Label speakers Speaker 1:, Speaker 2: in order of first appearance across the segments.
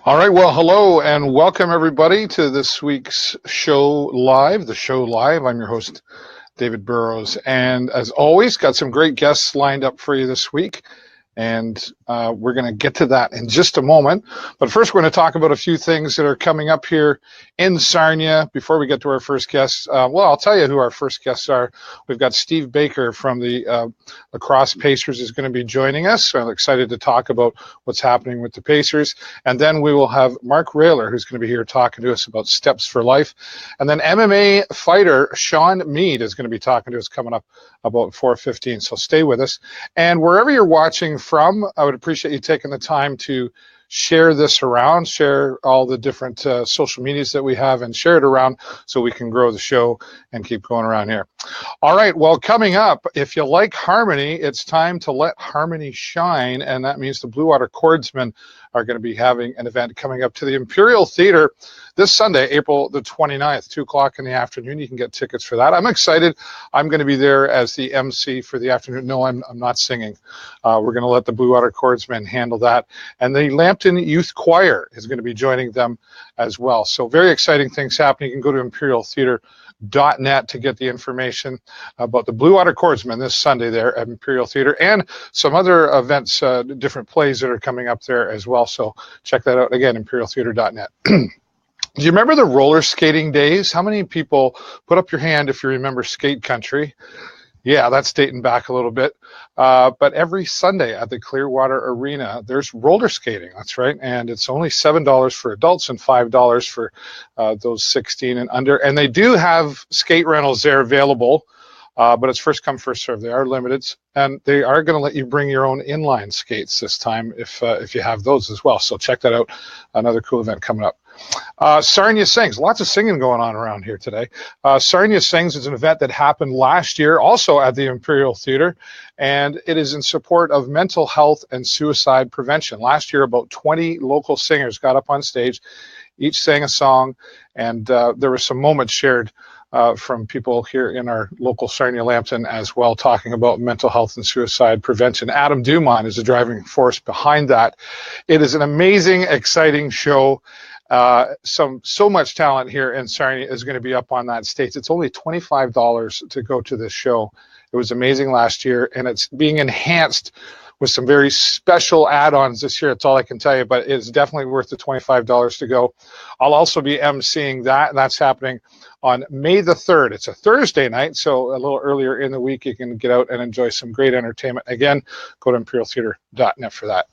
Speaker 1: All right, well, hello and welcome everybody to this week's show live, the show live. I'm your host, David Burrows, and as always, got some great guests lined up for you this week. And we're going to get to that in just a moment. But first, we're going to talk about a few things that are coming up here in Sarnia before we get to our first guests. Well, I'll tell you who our first guests are. We've got Steve Baker from the Lacrosse Pacers is going to be joining us. So I'm excited to talk about what's happening with the Pacers. And then we will have Mark Roehler, who's going to be here talking to us about Steps for Life. And then MMA Fighter Sean Meade is going to be talking to us coming up about 4:15. So stay with us. And wherever you're watching from, I would appreciate you taking the time to share this around, share all the different social medias that we have, and share it around so we can grow the show and keep going around here. All right, well, coming up, if you like harmony, it's time to let harmony shine, and that means the Blue Water Chordsmen are going to be having an event coming up to the Imperial Theater this Sunday, April the 29th, 2 o'clock in the afternoon. You can get tickets for that. I'm excited. I'm going to be there as the MC for the afternoon. No, I'm not singing. We're going to let the Blue Water Chordsmen handle that. And the Lambton Youth Choir is going to be joining them as well. So very exciting things happening. You can go to imperialtheater.net to get the information about the Blue Water Chordsmen this Sunday there at Imperial Theater, and some other events, different plays that are coming up there as well. So check that out again, imperialtheater.net. Do you remember the roller skating days? How many people put up your hand if you remember skate country? Yeah, that's dating back a little bit. But every Sunday at the Clearwater Arena, there's roller skating. That's right. And it's only $7 for adults and $5 for those 16 and under. And they do have skate rentals there available, but it's first come, first serve. They are limited. And they are going to let you bring your own inline skates this time if you have those as well. So check that out. Another cool event coming up. Sarnia Sings. Lots of singing going on around here today. Sarnia Sings is an event that happened last year, also at the Imperial Theater, and it is in support of mental health and suicide prevention. Last year, about 20 local singers got up on stage. Each sang a song, and there were some moments shared from people here in our local Sarnia Lambton as well, talking about mental health and suicide prevention. Adam Dumont is the driving force behind that. It is an amazing, exciting show. So much talent here in Sarnia is going to be up on that stage. It's only $25 to go to this show. It was amazing last year, and it's being enhanced with some very special add-ons this year. That's all I can tell you, but it's definitely worth the $25 to go. I'll also be emceeing that, and that's happening on May the 3rd. It's a Thursday night, so a little earlier in the week, you can get out and enjoy some great entertainment. Again, go to imperialtheater.net for that.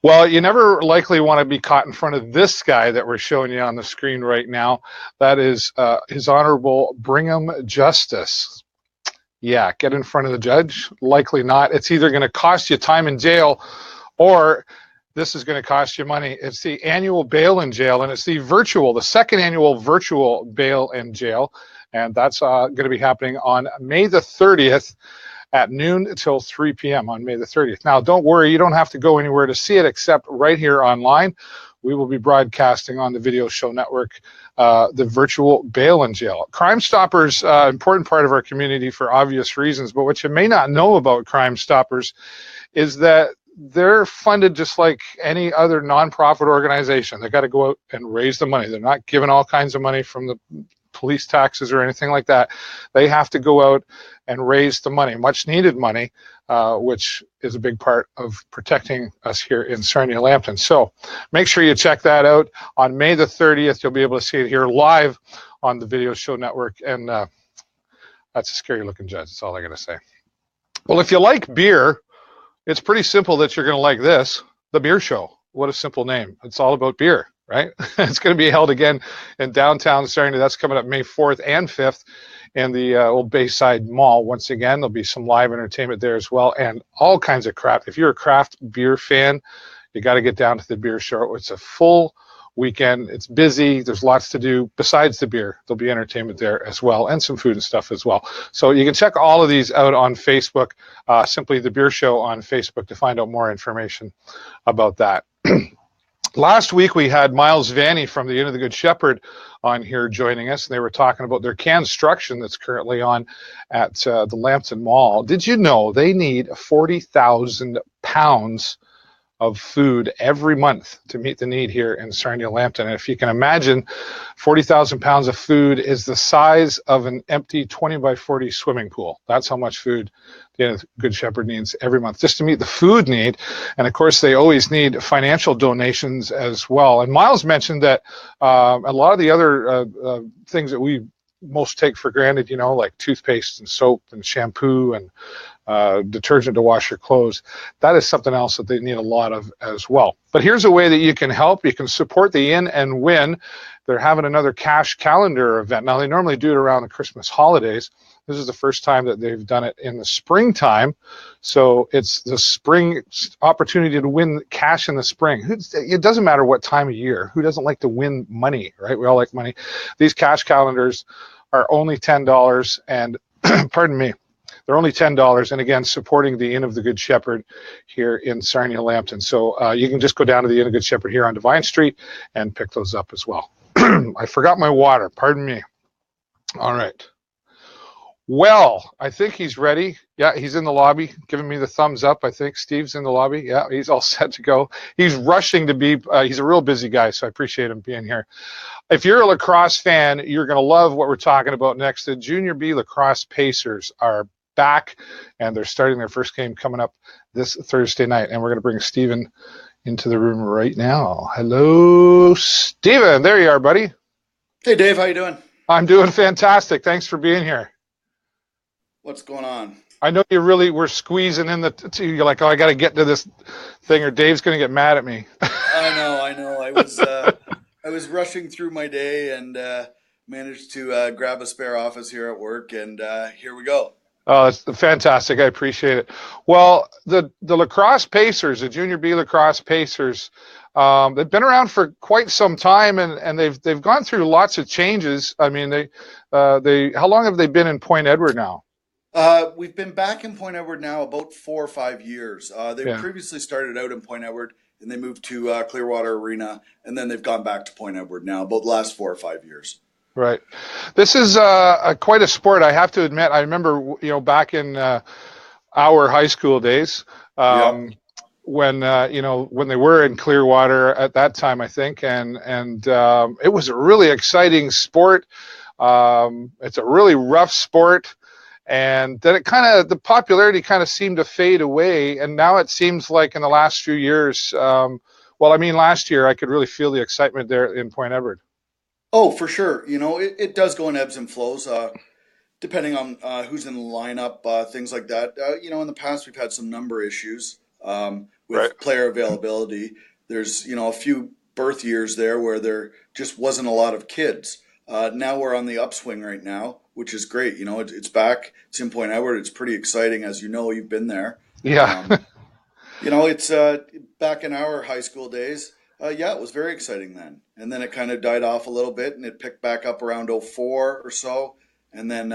Speaker 1: Well, you never likely want to be caught in front of this guy that we're showing you on the screen right now. That is His Honorable Brigham Justice. Yeah, get in front of the judge? Likely not. It's either going to cost you time in jail, or this is going to cost you money. It's the annual bail in jail, and it's the second annual virtual bail in jail, and that's going to be happening on May the 30th. At noon until 3 p.m. on May the 30th. Now, don't worry, you don't have to go anywhere to see it except right here online. We will be broadcasting on the Video Show Network the virtual bail in jail. Crime Stoppers, important part of our community for obvious reasons, but what you may not know about Crime Stoppers is that they're funded just like any other nonprofit organization. They got to go out and raise the money. They're not given all kinds of money from the police taxes or anything like that. They have to go out and raise the money, much needed money, which is a big part of protecting us here in Sarnia Lambton. So make sure you check that out. On May the 30th, you'll be able to see it here live on the Video Show Network. And that's a scary looking judge. That's all I got to say. Well, if you like beer, it's pretty simple that you're going to like this, The Beer Show. What a simple name. It's all about beer, right? It's going to be held again in downtown Sarnia. That's coming up May 4th and 5th in the old Bayside Mall. Once again, there'll be some live entertainment there as well, and all kinds of crap. If you're a craft beer fan, you got to get down to the beer show. It's a full weekend. It's busy. There's lots to do besides the beer. There'll be entertainment there as well, and some food and stuff as well. So you can check all of these out on Facebook, simply The Beer Show on Facebook, to find out more information about that. Last week, we had Miles Vanny from the Inn of the Good Shepherd on here joining us, and they were talking about their construction that's currently on at the Lambton Mall. Did you know they need 40,000 pounds of food every month to meet the need here in Sarnia Lambton. And if you can imagine, 40,000 pounds of food is the size of an empty 20 by 40 swimming pool. That's how much food the Good Shepherd needs every month just to meet the food need. And of course, they always need financial donations as well. And Miles mentioned that a lot of the other things that we most take for granted, like toothpaste and soap and shampoo and detergent to wash your clothes, that is something else that they need a lot of as well. But here's a way that you can help. You can support the In and Win. They're having another cash calendar event. Now, they normally do it around the Christmas holidays. This is the first time that they've done it in the springtime. So it's the spring opportunity to win cash in the spring. It doesn't matter what time of year. Who doesn't like to win money, right? We all like money. These cash calendars are only $10, and pardon me, they're only $10, and again, supporting the Inn of the Good Shepherd here in Sarnia Lambton. So you can just go down to the Inn of the Good Shepherd here on Devine Street and pick those up as well. I forgot my water. Pardon me. All right. Well, I think he's ready. Yeah, he's in the lobby, giving me the thumbs up. I think Steve's in the lobby. Yeah, he's all set to go. He's rushing to be. He's a real busy guy, so I appreciate him being here. If you're a lacrosse fan, you're going to love what we're talking about next. The Junior B Lacrosse Pacers are back, and they're starting their first game coming up this Thursday night. And we're going to bring Steven into the room right now. Hello, Steven. There you are, buddy.
Speaker 2: Hey, Dave. How you doing?
Speaker 1: I'm doing fantastic. Thanks for being here.
Speaker 2: What's going on?
Speaker 1: I know you really were squeezing in you're like, oh, I got to get to this thing or Dave's going to get mad at me.
Speaker 2: I know. I was rushing through my day and managed to grab a spare office here at work, and here we go.
Speaker 1: Oh, that's fantastic. I appreciate it. Well, the Lacrosse Pacers, the Junior B Lacrosse Pacers, they've been around for quite some time, and they've gone through lots of changes. I mean, they how long have they been in Point Edward now?
Speaker 2: We've been back in Point Edward now about 4 or 5 years. They previously started out in Point Edward, and they moved to Clearwater Arena, and then they've gone back to Point Edward now about the last 4 or 5 years.
Speaker 1: Right. This is quite a sport, I have to admit. I remember, back in our high school days, when they were in Clearwater at that time, I think, and it was a really exciting sport. It's a really rough sport. And then the popularity kind of seemed to fade away. And now it seems like in the last few years, last year, I could really feel the excitement there in Point Edward.
Speaker 2: Oh, for sure. It does go in ebbs and flows, depending on who's in the lineup, things like that. In the past, we've had some number issues with player availability. There's, a few birth years there where there just wasn't a lot of kids. Now we're on the upswing right now, which is great. It's back. It's in Point Edward. It's pretty exciting, as you know. You've been there.
Speaker 1: Yeah.
Speaker 2: It's back in our high school days. It was very exciting then. And then it kind of died off a little bit, and it picked back up around 04 or so. And then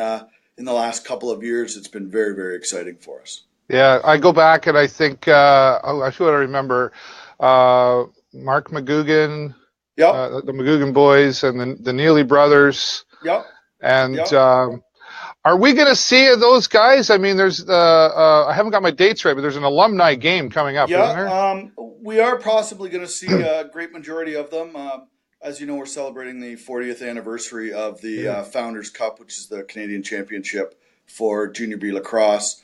Speaker 2: in the last couple of years, it's been very, very exciting for us.
Speaker 1: Yeah, I go back and I think, I should remember, Mark McGugan, the McGugan boys, and the Neely brothers.
Speaker 2: Yep.
Speaker 1: And are we going to see those guys? I mean, there's I haven't got my dates right, but there's an alumni game coming up, isn't there?
Speaker 2: We are possibly going to see a great majority of them. As you know, we're celebrating the 40th anniversary of the Founders Cup, which is the Canadian Championship for Junior B Lacrosse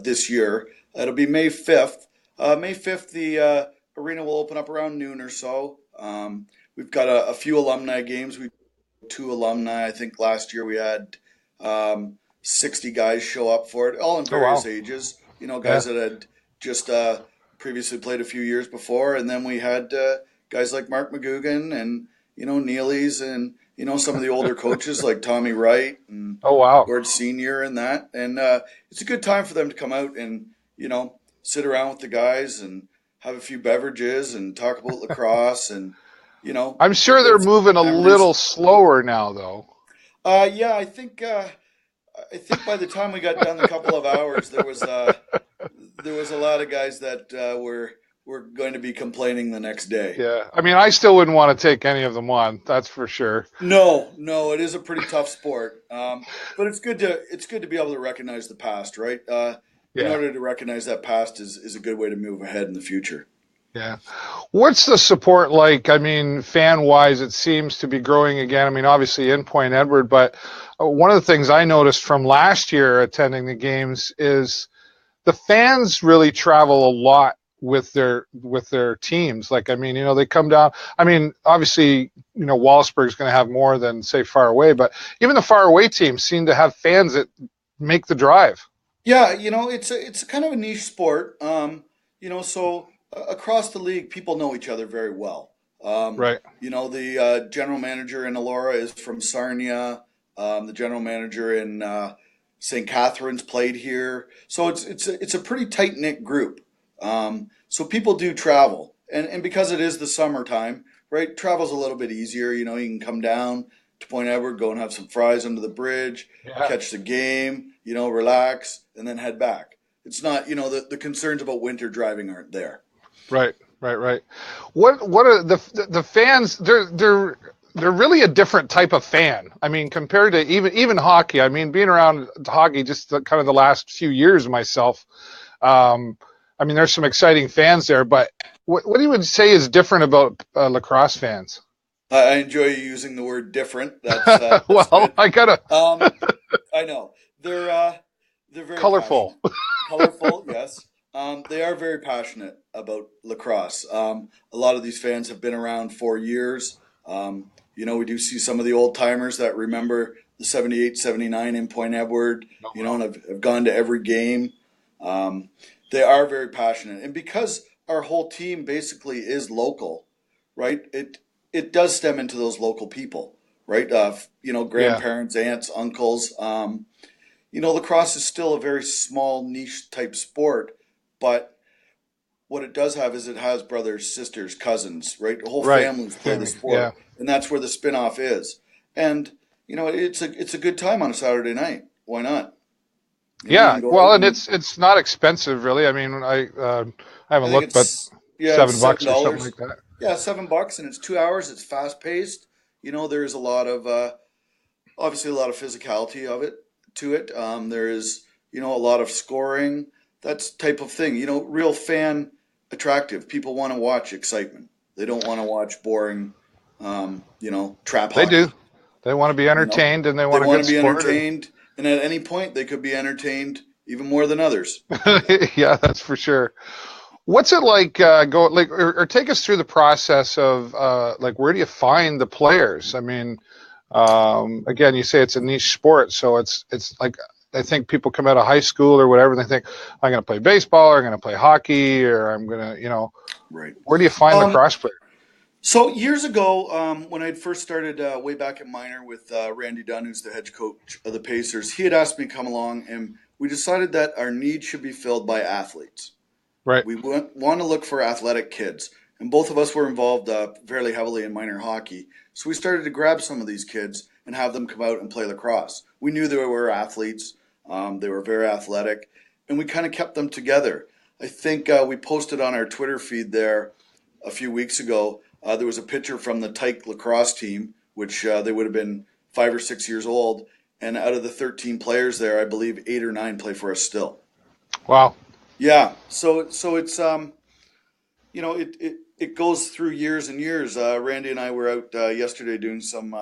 Speaker 2: this year. It'll be May 5th. May 5th, the arena will open up around noon or so. We've got a few alumni games. We've 2 alumni. I think last year we had 60 guys show up for it, all in various ages. Guys that had just previously played a few years before, and then we had guys like Mark McGugan and Neely's and some of the older coaches like Tommy Wright and Gord Senior and that. And it's a good time for them to come out and sit around with the guys and have a few beverages and talk about lacrosse and.
Speaker 1: I'm sure they're moving a little slower now, though.
Speaker 2: I think by the time we got done a couple of hours, there was a lot of guys that were going to be complaining the next day.
Speaker 1: Yeah, I mean, I still wouldn't want to take any of them on. That's for sure.
Speaker 2: No, it is a pretty tough sport, but it's good to be able to recognize the past, right? In order to recognize that past is a good way to move ahead in the future.
Speaker 1: Yeah. What's the support like? I mean, fan wise, it seems to be growing again. I mean, obviously in Point Edward, but one of the things I noticed from last year attending the games is the fans really travel a lot with their teams. Like, I mean, they come down. I mean, obviously, Wallaceburg's going to have more than say far away, but even the far away teams seem to have fans that make the drive.
Speaker 2: Yeah, it's a kind of a niche sport. So across the league, people know each other very well.
Speaker 1: Right.
Speaker 2: The general manager in Elora is from Sarnia. The general manager in St. Catharines played here, so it's a pretty tight knit group. So people do travel, and because it is the summertime, right? Travel's a little bit easier. You can come down to Point Edward, go and have some fries under the bridge,
Speaker 1: Yeah.
Speaker 2: catch the game, relax, and then head back. It's not, the concerns about winter driving aren't there.
Speaker 1: Right. Right. Right. What are the fans? They're really a different type of fan. I mean, compared to even hockey. I mean, being around hockey just kind of the last few years myself. Um, I mean, there's some exciting fans there, but what do you would say is different about lacrosse fans?
Speaker 2: I enjoy you using the word different. That's
Speaker 1: Well,
Speaker 2: good.
Speaker 1: I gotta
Speaker 2: Um, I know they're very
Speaker 1: colorful.
Speaker 2: passionate, colorful. Yes, they are very passionate about lacrosse. A lot of these fans have been around for years. We do see some of the old timers that remember the 78, 79 in Point Edward.
Speaker 1: Oh,
Speaker 2: And
Speaker 1: well.
Speaker 2: have gone to every game. Um, they are very passionate, and because our whole team basically is local, right? It does stem into those local people, right?
Speaker 1: Yeah.
Speaker 2: Grandparents, aunts, uncles. Lacrosse is still a very small niche type sport, but what it does have is it has brothers, sisters, cousins, right? Whole
Speaker 1: Right.
Speaker 2: families play the
Speaker 1: Family. Yeah.
Speaker 2: sport, and that's where the spinoff is. And it's a good time on a Saturday night. Why not? You
Speaker 1: Yeah.
Speaker 2: can go
Speaker 1: Well,
Speaker 2: out
Speaker 1: and
Speaker 2: and
Speaker 1: it's not expensive really. I mean, I
Speaker 2: I
Speaker 1: haven't
Speaker 2: think
Speaker 1: looked, but
Speaker 2: it's yeah, it's seven
Speaker 1: $7 or something
Speaker 2: dollars.
Speaker 1: like that.
Speaker 2: Yeah, $7, and it's 2 hours. It's fast paced. There's a lot of obviously a lot of physicality of it to it. There is a lot of scoring, that's type of thing. Real fan attractive. People want to watch excitement. They don't want to watch boring, trap
Speaker 1: They do.
Speaker 2: hockey.
Speaker 1: They want to be
Speaker 2: You know,
Speaker 1: entertained and they
Speaker 2: they
Speaker 1: want a
Speaker 2: want
Speaker 1: good
Speaker 2: to be
Speaker 1: sport. And
Speaker 2: entertained, and at any point they could be entertained even more than others.
Speaker 1: yeah, that's for sure. What's it like go like or take us through the process of like where do you find the players? I mean, again, you say it's a niche sport, so it's like I think people come out of high school or whatever and they think I'm going to play baseball or I'm going to play hockey or I'm going to,
Speaker 2: Right.
Speaker 1: where do you find
Speaker 2: Um,
Speaker 1: lacrosse players?
Speaker 2: So years ago, when I'd first started way back in minor with Randy Dunn, who's the head coach of the Pacers, he had asked me to come along, and we decided that our need should be filled by athletes.
Speaker 1: Right.
Speaker 2: We want to look for athletic kids, and both of us were involved fairly heavily in minor hockey. So we started to grab some of these kids and have them come out and play lacrosse. We knew they were athletes; they were very athletic, and we kind of kept them together. I think we posted on our Twitter feed there a few weeks ago. There was a picture from the Tyke lacrosse team, which they would have been 5 or 6 years old, and out of the 13 players there, I believe 8 or 9 play for us still.
Speaker 1: Wow.
Speaker 2: Yeah, so it's it goes through years and years. Randy and I were out yesterday doing some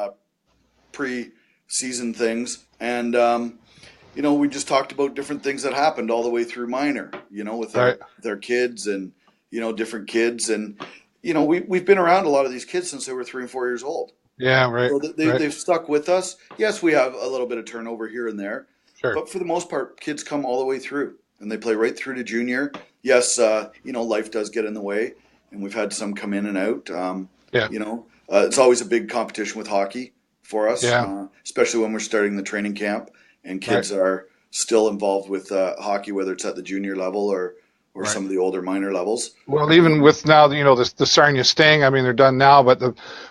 Speaker 2: pre-season things, and we just talked about different things that happened all the way through minor. With
Speaker 1: Right.
Speaker 2: our kids and different kids, and we've been around a lot of these kids since they were 3 and 4 years old.
Speaker 1: Yeah. Right.
Speaker 2: So
Speaker 1: Right.
Speaker 2: they've stuck with us. Yes, we have a little bit of turnover here and there,
Speaker 1: Sure.
Speaker 2: but for the most part, kids come all the way through and they play right through to junior. Yes, life does get in the way, and we've had some come in and out.
Speaker 1: Yeah.
Speaker 2: It's always a big competition with hockey for us,
Speaker 1: Yeah.
Speaker 2: especially when we're starting the training camp and
Speaker 1: Right.
Speaker 2: kids are still involved with hockey, whether it's at the junior level or
Speaker 1: Right.
Speaker 2: some of the older minor levels.
Speaker 1: Well, even with now, the Sarnia Sting, I mean, they're done now, but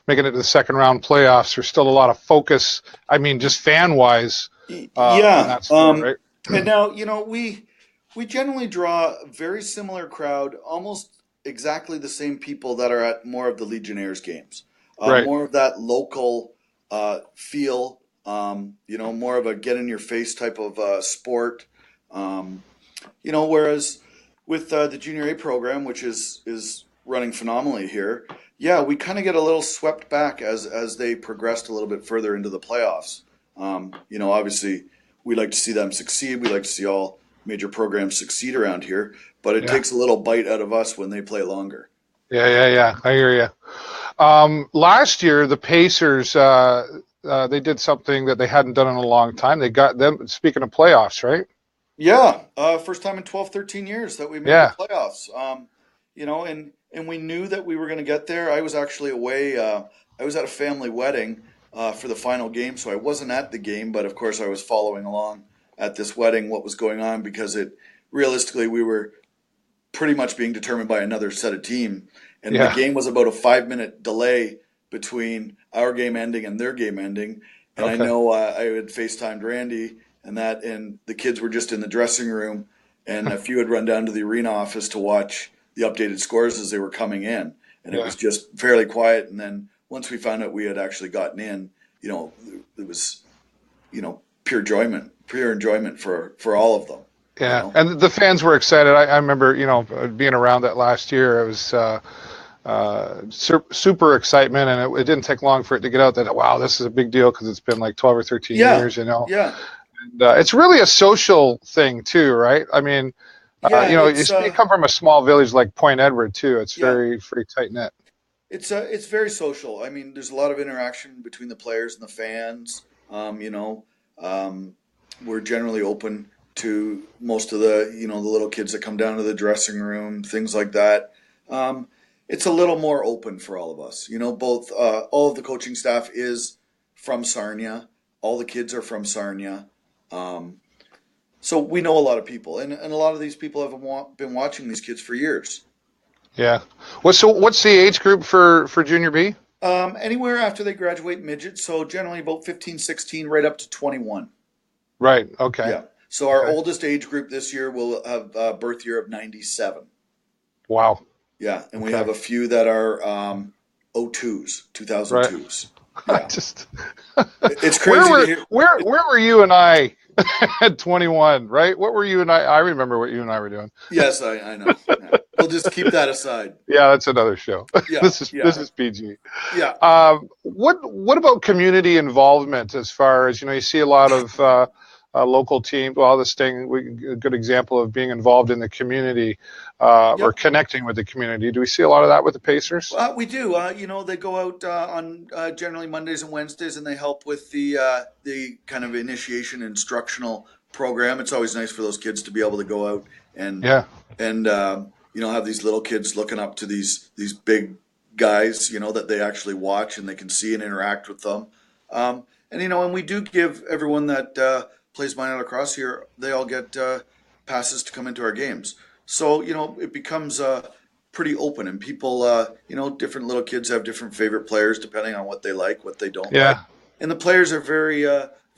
Speaker 1: making it to the second round playoffs, there's still a lot of focus. I mean, just fan wise, on
Speaker 2: Yeah.
Speaker 1: that sport, right?
Speaker 2: And now, we generally draw a very similar crowd, almost exactly the same people that are at more of the Legionnaires games.
Speaker 1: Right.
Speaker 2: More of that local feel, more of a get in your face type of sport. Whereas with the Junior A program, which is running phenomenally here. Yeah, we kind of get a little swept back as they progressed a little bit further into the playoffs. Obviously, we like to see them succeed. We like to see all major programs succeed around here, but it
Speaker 1: Yeah.
Speaker 2: takes a little bite out of us when they play longer.
Speaker 1: Yeah. I hear you. Last year, the Pacers, they did something that they hadn't done in a long time. They got them, speaking of playoffs, right?
Speaker 2: Yeah, first time in 12, 13 years that we made the
Speaker 1: Yeah.
Speaker 2: playoffs. And we knew that we were going to get there. I was actually away. I was at a family wedding for the final game, so I wasn't at the game, but of course I was following along at this wedding what was going on because realistically we were pretty much being determined by another set of team, and the
Speaker 1: Yeah.
Speaker 2: game was about a 5 minute delay between our game ending and their game ending. And I
Speaker 1: Okay.
Speaker 2: know I had FaceTimed Randy and the kids were just in the dressing room, and a few had run down to the arena office to watch the updated scores as they were coming in, and it
Speaker 1: Yeah.
Speaker 2: was just fairly quiet. And then once we found out we had actually gotten in, it was pure enjoyment for all of them. You
Speaker 1: Yeah.
Speaker 2: know,
Speaker 1: And the fans were excited. I remember, being around that last year. It was super excitement, and it didn't take long for it to get out that, wow, this is a big deal because it's been like 12 or 13
Speaker 2: yeah,
Speaker 1: years.
Speaker 2: yeah,
Speaker 1: And, it's really a social thing too, right? I mean,
Speaker 2: yeah.
Speaker 1: you come from a small village like Point Edward too. It's
Speaker 2: Yeah,
Speaker 1: very tight knit.
Speaker 2: it's very social. I mean, there's a lot of interaction between the players and the fans. Um, we're generally open to most of the little kids that come down to the dressing room, things like that. Um, it's a little more open for all of us. Both all of the coaching staff is from Sarnia. All the kids are from Sarnia. Um, so we know a lot of people, and a lot of these people have been watching these kids for years.
Speaker 1: Yeah. What's the age group for junior B?
Speaker 2: Anywhere after they graduate midget, so generally about 15, 16, right up to 21.
Speaker 1: Right. Okay.
Speaker 2: Yeah. So our
Speaker 1: Okay.
Speaker 2: oldest age group this year will have a birth year of 97.
Speaker 1: Wow.
Speaker 2: Yeah. And we have
Speaker 1: Okay.
Speaker 2: a few that are 02s,
Speaker 1: Right.
Speaker 2: 2002s.
Speaker 1: I
Speaker 2: Yeah.
Speaker 1: just
Speaker 2: It's crazy to hear.
Speaker 1: where were you and I at 21, right? What were you and I remember what you and I were doing.
Speaker 2: Yes, I know. Yeah. We'll just keep that aside.
Speaker 1: Yeah, that's another show.
Speaker 2: Yeah.
Speaker 1: This
Speaker 2: Yeah.
Speaker 1: is PG.
Speaker 2: Yeah.
Speaker 1: What about community involvement as far as, you see a lot of local teams, well, this thing, a good example of being involved in the community or
Speaker 2: Yep.
Speaker 1: connecting with the community. Do we see a lot of that with the Pacers?
Speaker 2: We do. They go out on generally Mondays and Wednesdays, and they help with the kind of initiation instructional program. It's always nice for those kids to be able to go out and
Speaker 1: Yeah.
Speaker 2: have these little kids looking up to these big guys, that they actually watch and they can see and interact with them. And we do give everyone that plays minor lacrosse here, they all get passes to come into our games. So it becomes pretty open, and people, different little kids have different favorite players depending on what they like, what they don't like,
Speaker 1: Yeah.
Speaker 2: and the players are very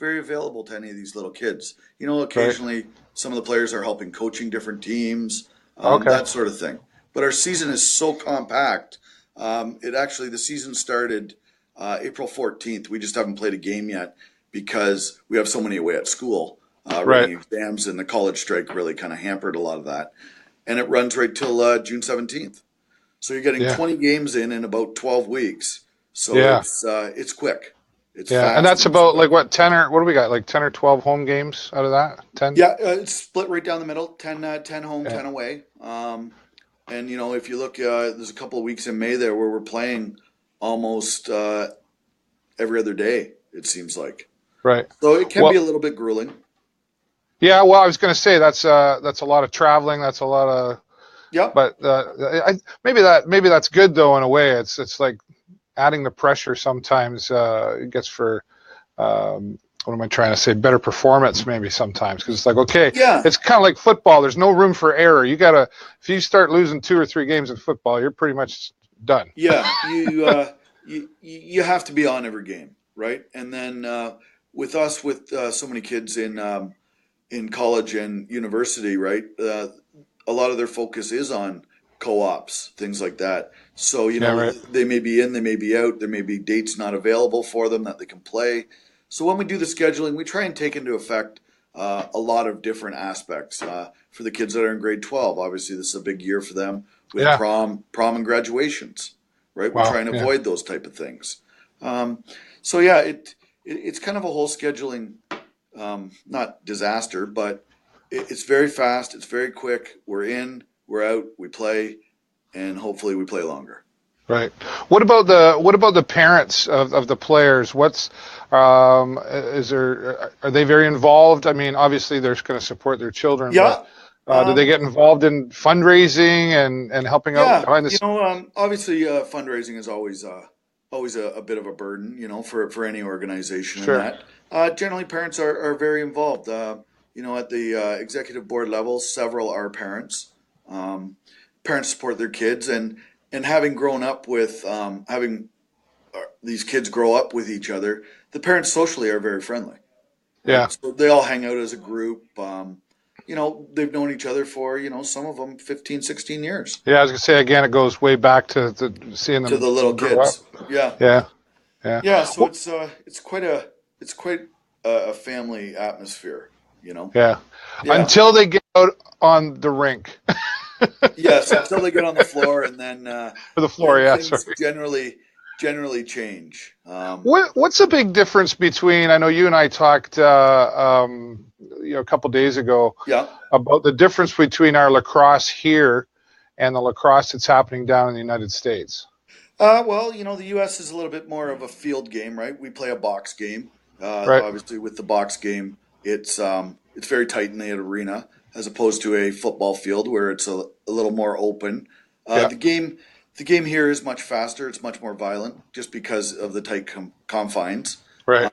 Speaker 2: available to any of these little kids.
Speaker 1: Right.
Speaker 2: Occasionally some of the players are helping coaching different teams,
Speaker 1: Okay.
Speaker 2: that sort of thing. But our season is so compact. The season started April 14th. We just haven't played a game yet because we have so many away at school.
Speaker 1: Right.
Speaker 2: Running exams and the college strike really kind of hampered a lot of that. And it runs right till June 17th. So you're getting
Speaker 1: Yeah.
Speaker 2: 20 games in about 12 weeks. So
Speaker 1: Yeah.
Speaker 2: it's quick. It's
Speaker 1: Yeah. And
Speaker 2: fast
Speaker 1: that's
Speaker 2: and it's
Speaker 1: about
Speaker 2: quick.
Speaker 1: like what, 10 or what do we got? Like 10 or 12 home games out of that? 10?
Speaker 2: Yeah, it's split right down the middle, 10 home,
Speaker 1: Yeah.
Speaker 2: 10 away. And if you look, there's a couple of weeks in May there where we're playing almost every other day, it seems like.
Speaker 1: Right.
Speaker 2: So it can be a
Speaker 1: Well,
Speaker 2: little bit grueling.
Speaker 1: yeah, well, I was going to say that's a lot of traveling. That's a lot of,
Speaker 2: Yep.
Speaker 1: but maybe that's good though in a way. It's like adding the pressure sometimes it gets for what am I trying to say? Better performance maybe sometimes because it's like, okay,
Speaker 2: Yeah.
Speaker 1: it's kind of like football. There's no room for error. If you start losing 2 or 3 games in football, you're pretty much done.
Speaker 2: Yeah. You have to be on every game, right? And then with us, with so many kids in college and university, right? A lot of their focus is on co-ops, things like that. So,
Speaker 1: Yeah, right.
Speaker 2: they may be in, they may be out, there may be dates not available for them that they can play. So when we do the scheduling, we try and take into effect a lot of different aspects. For the kids that are in grade 12, obviously this is a big year for them with
Speaker 1: Yeah.
Speaker 2: prom and graduations, right? We
Speaker 1: Wow.
Speaker 2: try and
Speaker 1: Yeah.
Speaker 2: avoid those type of things. So yeah, it's kind of a whole scheduling, not disaster, but it's very fast. It's very quick. We're in, we're out, we play, and hopefully we play longer.
Speaker 1: Right. What about the parents of the players? Is there are they very involved? I mean, obviously they're going to support their children, but
Speaker 2: Yeah.
Speaker 1: do they
Speaker 2: Um,
Speaker 1: get involved in fundraising and helping out
Speaker 2: yeah.
Speaker 1: behind the scenes?
Speaker 2: Obviously, fundraising is always a bit of a burden, for any organization in
Speaker 1: Sure.
Speaker 2: that. Generally, parents are very involved. At the executive board level, several are parents. Um, Parents support their kids, and having grown up with having these kids grow up with each other, the parents socially are very friendly, right?
Speaker 1: Yeah.
Speaker 2: So they all hang out as a group. They've known each other for, some of them 15, 16 years
Speaker 1: Yeah. I was gonna say again, it goes way back to seeing
Speaker 2: to
Speaker 1: them
Speaker 2: the little
Speaker 1: grow up.
Speaker 2: kids. Yeah.
Speaker 1: Yeah. Yeah.
Speaker 2: Yeah. So
Speaker 1: Well,
Speaker 2: it's quite a family atmosphere, you know?
Speaker 1: yeah.
Speaker 2: Yeah.
Speaker 1: Until they get out on the rink
Speaker 2: Yes. Until they get on the floor, and then,
Speaker 1: or the floor.
Speaker 2: then
Speaker 1: Yeah.
Speaker 2: things
Speaker 1: Sorry.
Speaker 2: generally change.
Speaker 1: What's the big difference between? I know you and I talked, a couple days ago
Speaker 2: Yeah.
Speaker 1: about the difference between our lacrosse here and the lacrosse that's happening down in the United States.
Speaker 2: Well, the U.S. is a little bit more of a field game, right? We play a box game.
Speaker 1: Right.
Speaker 2: Obviously, with the box game, it's very tight in the arena as opposed to a football field where it's a little more open. Uh,
Speaker 1: Yeah.
Speaker 2: the game, the game here is much faster. It's much more violent just because of the tight confines.
Speaker 1: Right.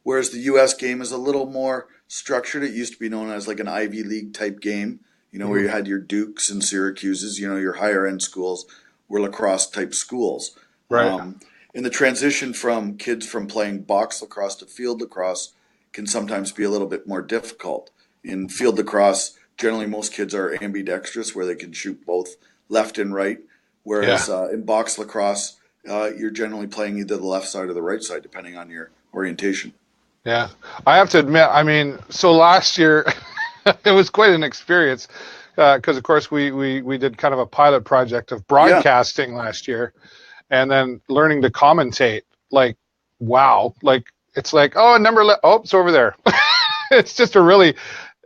Speaker 2: Whereas the U.S. game is a little more structured. It used to be known as like an Ivy League type game, where
Speaker 1: Mhm.
Speaker 2: you had your Dukes and Syracuses, your higher end schools were lacrosse type schools.
Speaker 1: Right.
Speaker 2: And the transition from kids from playing box lacrosse to field lacrosse can sometimes be a little bit more difficult. In field lacrosse, generally most kids are ambidextrous, where they can shoot both left and right.
Speaker 1: Yeah.
Speaker 2: Whereas in box lacrosse, you're generally playing either the left side or the right side, depending on your orientation.
Speaker 1: Yeah. I have to admit, I mean, so last year it was quite an experience because, of course, we did kind of a pilot project of
Speaker 2: Yeah,
Speaker 1: broadcasting last year and then learning to commentate. Like, wow. Like, it's like, oh, oh, it's over there. It's just a really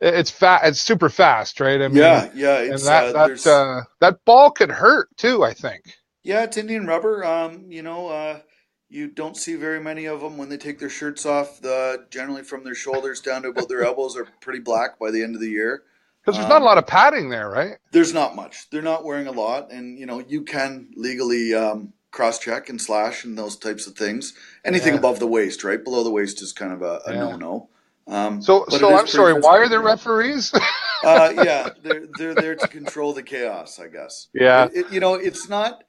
Speaker 1: it's fast. It's super fast, right? I mean,
Speaker 2: yeah.
Speaker 1: and
Speaker 2: It's there's
Speaker 1: that ball could hurt too, I think.
Speaker 2: Yeah, it's Indian rubber. You don't see very many of them when they take their shirts off. Generally from their shoulders down to about their elbows are pretty black by the end of the year.
Speaker 1: Because there's not a
Speaker 2: Um,
Speaker 1: lot of padding there, right?
Speaker 2: there's not much. They're not wearing a lot, and you can legally cross check and slash and those types of things. Anything
Speaker 1: Yeah,
Speaker 2: above the waist, right? Below the waist is kind of a
Speaker 1: yeah.
Speaker 2: no no. But it
Speaker 1: So
Speaker 2: is
Speaker 1: I'm
Speaker 2: pretty
Speaker 1: sorry. Why
Speaker 2: physical.
Speaker 1: are there referees?
Speaker 2: Yeah, they're there to control the chaos, I guess.
Speaker 1: Yeah,
Speaker 2: It's not.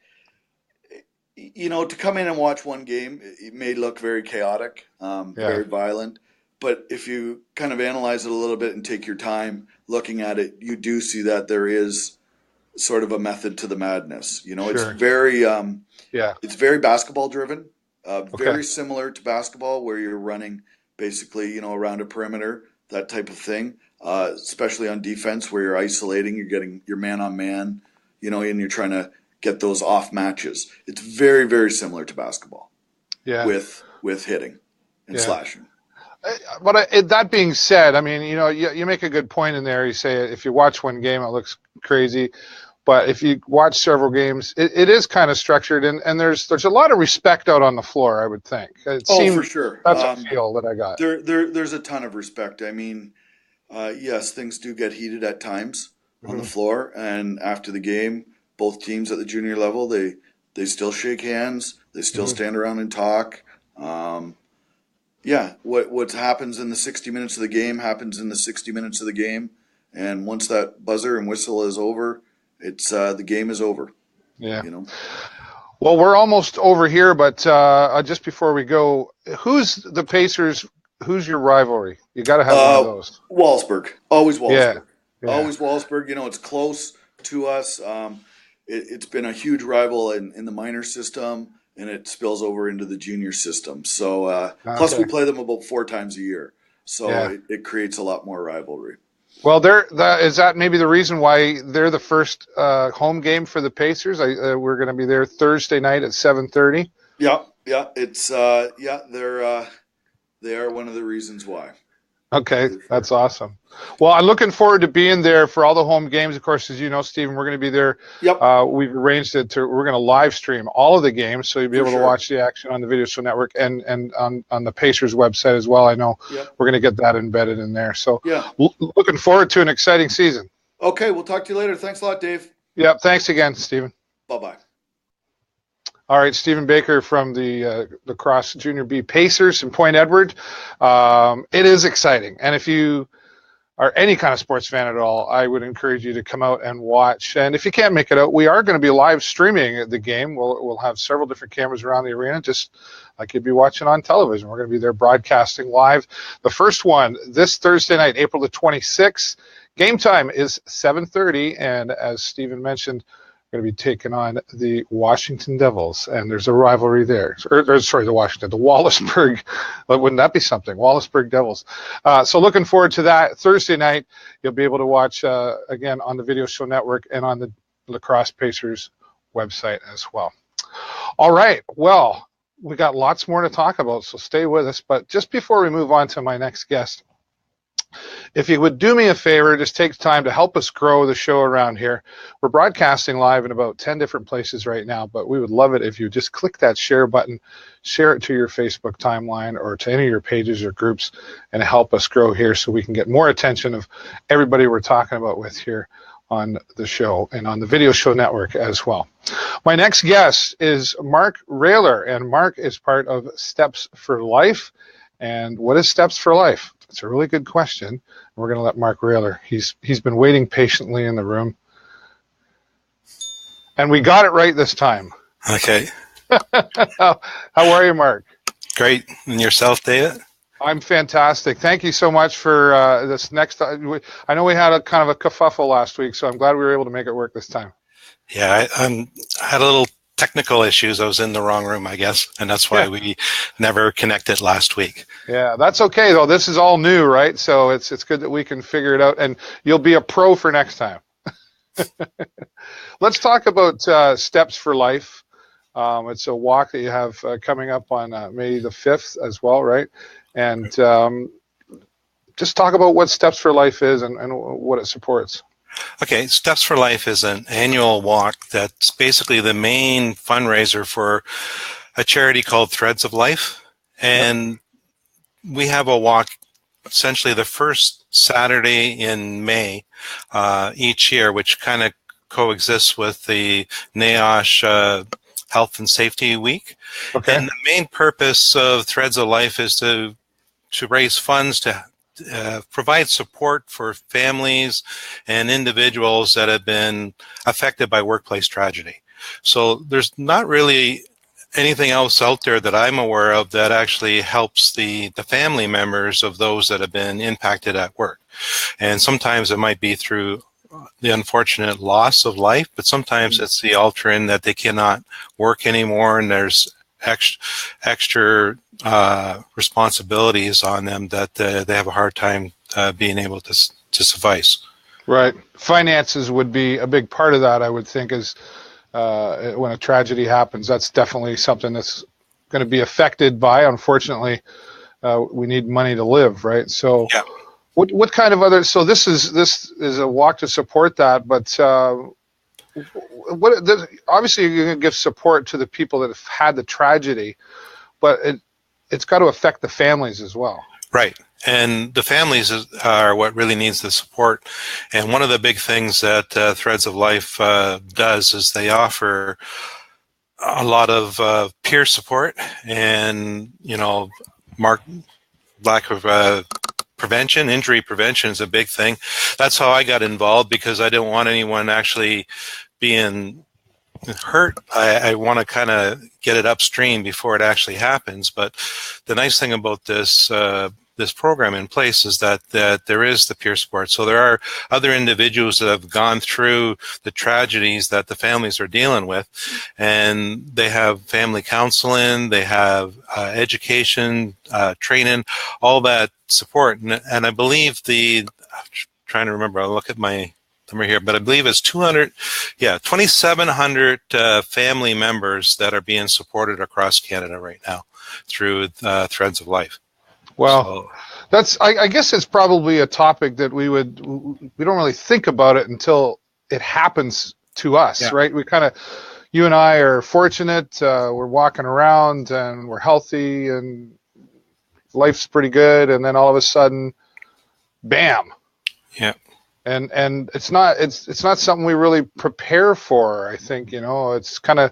Speaker 2: To come in and watch one game, it may look very chaotic,
Speaker 1: yeah,
Speaker 2: very violent. But if you kind of analyze it a little bit and take your time looking at it, you do see that there is sort of a method to the madness.
Speaker 1: sure. Yeah,
Speaker 2: It's very basketball driven,
Speaker 1: okay.
Speaker 2: very similar to basketball where you're running basically, around a perimeter, that type of thing. Especially on defense where you're isolating, you're getting your man on man, and you're trying to get those off matches. It's very, very similar to basketball
Speaker 1: Yeah,
Speaker 2: with hitting and
Speaker 1: yeah.
Speaker 2: slashing.
Speaker 1: But that being said, I mean, you make a good point in there. You say if you watch one game, it looks crazy. But if you watch several games, it is kind of structured, and there's a lot of respect out on the floor. I would think it
Speaker 2: Oh, for
Speaker 1: seemed
Speaker 2: sure.
Speaker 1: that's a feel that I got.
Speaker 2: There's a ton of respect. I mean, yes, things do get heated at times on the
Speaker 1: Hmm.
Speaker 2: floor, and after the game, both teams at the junior level they still shake hands, they still
Speaker 1: Hmm.
Speaker 2: stand around and talk. Um, yeah, what happens in the 60 minutes of the game happens in the 60 minutes of the game, and once that buzzer and whistle is over, it's the game is over.
Speaker 1: Yeah.
Speaker 2: You know,
Speaker 1: Well, we're almost over here, but just before we go, who's the Pacers? Who's your rivalry? You got to have one of
Speaker 2: uh,
Speaker 1: those.
Speaker 2: Walsburg, always
Speaker 1: Yeah,
Speaker 2: Walsburg,
Speaker 1: yeah,
Speaker 2: always Walsburg. It's close to us. It's been a huge rival in the minor system, and it spills over into the junior system. So plus we
Speaker 1: okay,
Speaker 2: play them about 4 times a year. So it creates a lot more rivalry.
Speaker 1: Well, is that maybe the reason why they're the first home game for the Pacers? We're going to be there Thursday night at 7:30.
Speaker 2: Yeah, it's they are one of the reasons why.
Speaker 1: Okay, that's awesome. Well, I'm looking forward to being there for all the home games. Of course, as you know, Stephen, we're going to be there.
Speaker 2: Yep.
Speaker 1: We've arranged it we're going to live stream all of the games, so you'll be able to watch the action on the Video Show Network and on the Pacers website as well. I know we're going to get that embedded in there. So looking forward to an exciting season.
Speaker 2: Okay, we'll talk to you later. Thanks a lot, Dave.
Speaker 1: Yep, thanks again, Stephen.
Speaker 2: Bye-bye.
Speaker 1: All right, Stephen Baker from the Lacrosse Junior B Pacers in Point Edward. It is exciting, and if you are any kind of sports fan at all, I would encourage you to come out and watch. And if you can't make it out, we are going to be live streaming the game. We'll have several different cameras around the arena, just like you'd be watching on television. We're going to be there broadcasting live. The first one this Thursday night, April the 26th. Game time is 7:30, and as Stephen mentioned, going to be taking on the Washington Devils, and there's a rivalry there. The Wallaceburg, wouldn't that be something? Wallaceburg Devils. So looking forward to that. Thursday night, you'll be able to watch again on the Video Show Network and on the Lacrosse Pacers website as well. All right, well, we got lots more to talk about, so stay with us. But just before we move on to my next guest, if you would do me a favor, just take time to help us grow the show around here. We're broadcasting live in about 10 different places right now, but we would love it if you just click that share button, share it to your Facebook timeline or to any of your pages or groups, and help us grow here so we can get more attention of everybody we're talking about with here on the show and on the Video Show Network as well. My next guest is Mark Roehler, and Mark is part of Steps for Life. And what is Steps for Life? It's a really good question. We're going to let Mark Roehler. He's been waiting patiently in the room, and we got it right this time.
Speaker 3: Okay.
Speaker 1: How are you, Mark?
Speaker 3: Great. And yourself, David?
Speaker 1: I'm fantastic. Thank you so much for this next. I know we had a kind of a kerfuffle last week, so I'm glad we were able to make it work this time.
Speaker 3: Yeah, I had a little technical issues. I was in the wrong room, I guess, and that's why we never connected last week.
Speaker 1: Yeah, that's okay though. This is all new, right? So it's good that we can figure it out, and you'll be a pro for next time. Let's talk about Steps for Life. It's a walk that you have coming up on May the 5th as well, right? And just talk about what Steps for Life is and what it supports.
Speaker 3: Okay, Steps for Life is an annual walk that's basically the main fundraiser for a charity called Threads of Life. And we have a walk essentially the first Saturday in May each year, which kind of coexists with the NAOSH Health and Safety Week. Okay. And the main purpose of Threads of Life is to raise funds to provide support for families and individuals that have been affected by workplace tragedy. So there's not really anything else out there that I'm aware of that actually helps the family members of those that have been impacted at work. And sometimes it might be through the unfortunate loss of life, but sometimes it's the altering that they cannot work anymore and there's extra responsibilities on them that they have a hard time being able to suffice.
Speaker 1: Right. Finances would be a big part of that, I would think, is when a tragedy happens. That's definitely something that's going to be affected by. Unfortunately, we need money to live, right? So what kind of other, so this is a walk to support that, but obviously you're going to give support to the people that have had the tragedy, but it's got to affect the families as well.
Speaker 3: Right. And the families are what really needs the support. And one of the big things that Threads of Life does is they offer a lot of peer support and, lack of prevention. Injury prevention is a big thing. That's how I got involved because I didn't want anyone actually being hurt. I want to kind of get it upstream before it actually happens. But the nice thing about this this program in place is that there is the peer support. So there are other individuals that have gone through the tragedies that the families are dealing with, and they have family counseling, they have education, training, all that support. And I believe I'm trying to remember, I'll look at my number here, but I believe it's 2,700 family members that are being supported across Canada right now through Threads of Life.
Speaker 1: Well,
Speaker 3: so,
Speaker 1: that's, I guess it's probably a topic that we don't really think about it until it happens to us, right? We kind of, you and I are fortunate. We're walking around and we're healthy and life's pretty good. And then all of a sudden, bam.
Speaker 3: Yeah.
Speaker 1: And it's not something we really prepare for. I think, it's kind of,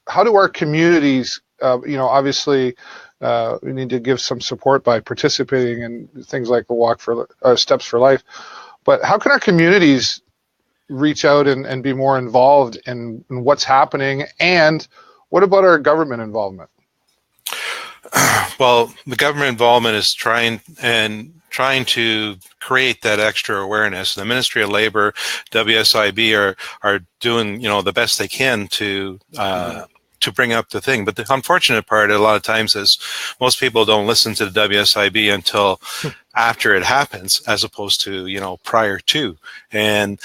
Speaker 1: How do our communities, obviously, we need to give some support by participating in things like the Steps for Life, but how can our communities reach out and be more involved in what's happening, and what about our government involvement?
Speaker 3: Well, the government involvement is trying to create that extra awareness. The Ministry of Labor, WSIB are doing the best they can to bring up the thing. But the unfortunate part a lot of times is most people don't listen to the WSIB until after it happens, as opposed to prior to. And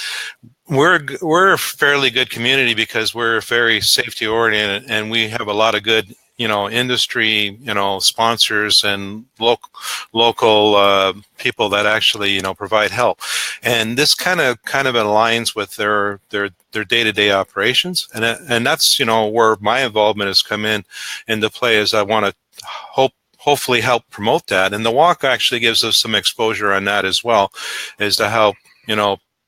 Speaker 3: we're a fairly good community because we're very safety oriented, and we have a lot of good industry, sponsors and local people that actually, provide help. And this kind of aligns with their day-to-day operations. And that's, where my involvement has come into play, is I want to hopefully help promote that. And the walk actually gives us some exposure on that as well, is to help,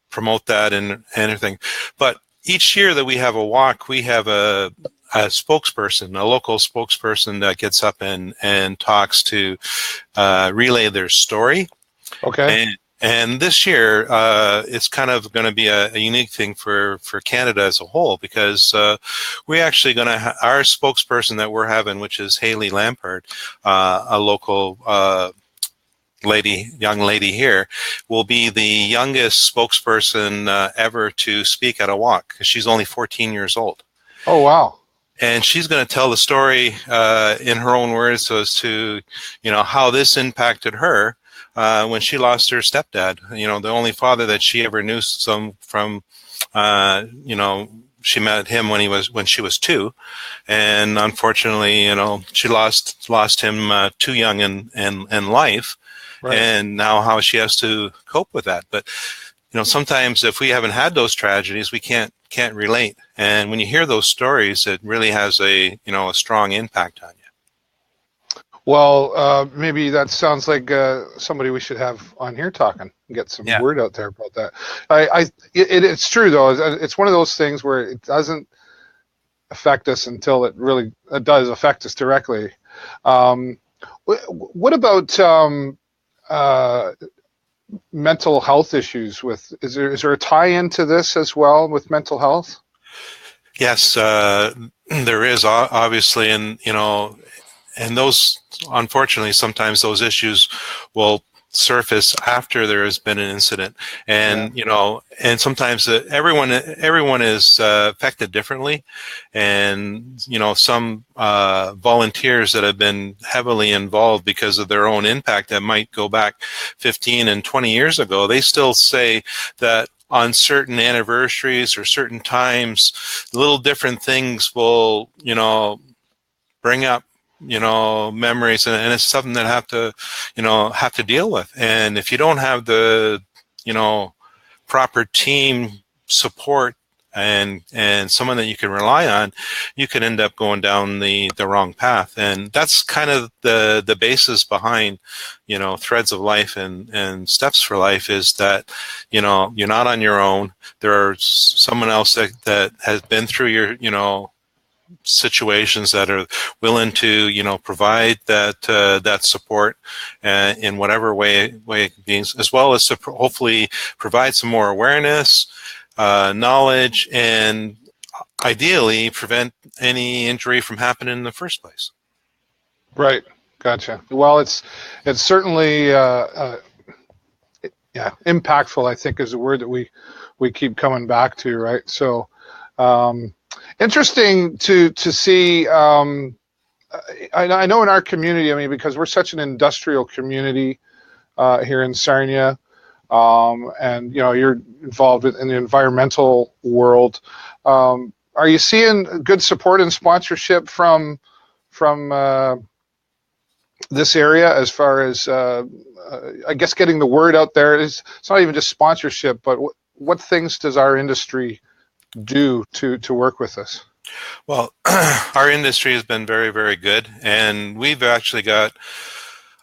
Speaker 3: promote that and everything. But each year that we have a walk, we have a spokesperson, a local spokesperson that gets up and talks to relay their story.
Speaker 1: Okay.
Speaker 3: And this year, it's kind of going to be a unique thing for Canada as a whole, because we're actually going to our spokesperson that we're having, which is Haley Lampard, a local young lady here, will be the youngest spokesperson ever to speak at a walk, because she's only 14 years old.
Speaker 1: Oh, wow.
Speaker 3: And she's going to tell the story in her own words as to, how this impacted her when she lost her stepdad. The only father that she ever knew from, she met him when she was 2, and unfortunately, she lost him too young in life, right. And now how she has to cope with that. But sometimes if we haven't had those tragedies, we can't relate. And when you hear those stories, it really has a strong impact on you.
Speaker 1: Well, maybe that sounds like somebody we should have on here talking and get some word out there about that. It's true though. It's one of those things where it doesn't affect us until it really does affect us directly. What about mental health issues? Is there a tie-in to this as well with mental health?
Speaker 3: Yes, there is, obviously, and those, unfortunately, sometimes those issues will surface after there has been an incident, and and sometimes everyone is affected differently, and some volunteers that have been heavily involved because of their own impact that might go back 15 and 20 years ago, they still say that on certain anniversaries or certain times, little different things will bring up memories, and it's something that have to deal with. And if you don't have the proper team support and someone that you can rely on, you can end up going down the wrong path. And that's kind of the basis behind Threads of Life and Steps for Life, is that you're not on your own. There's someone else that has been through your situations, that are willing to provide that support in whatever way it means, as well as to hopefully provide some more awareness, knowledge, and ideally prevent any injury from happening in the first place.
Speaker 1: Right. Gotcha. Well, it's certainly impactful, I think, is the word that we keep coming back to, right? So interesting to see. I know in our community, I mean, because we're such an industrial community here in Sarnia, and you're involved in the environmental world. Are you seeing good support and sponsorship from this area as far as I guess getting the word out there? It's not even just sponsorship, but what things does our industry do to work with us?
Speaker 3: Well, our industry has been very, very good, and we've actually got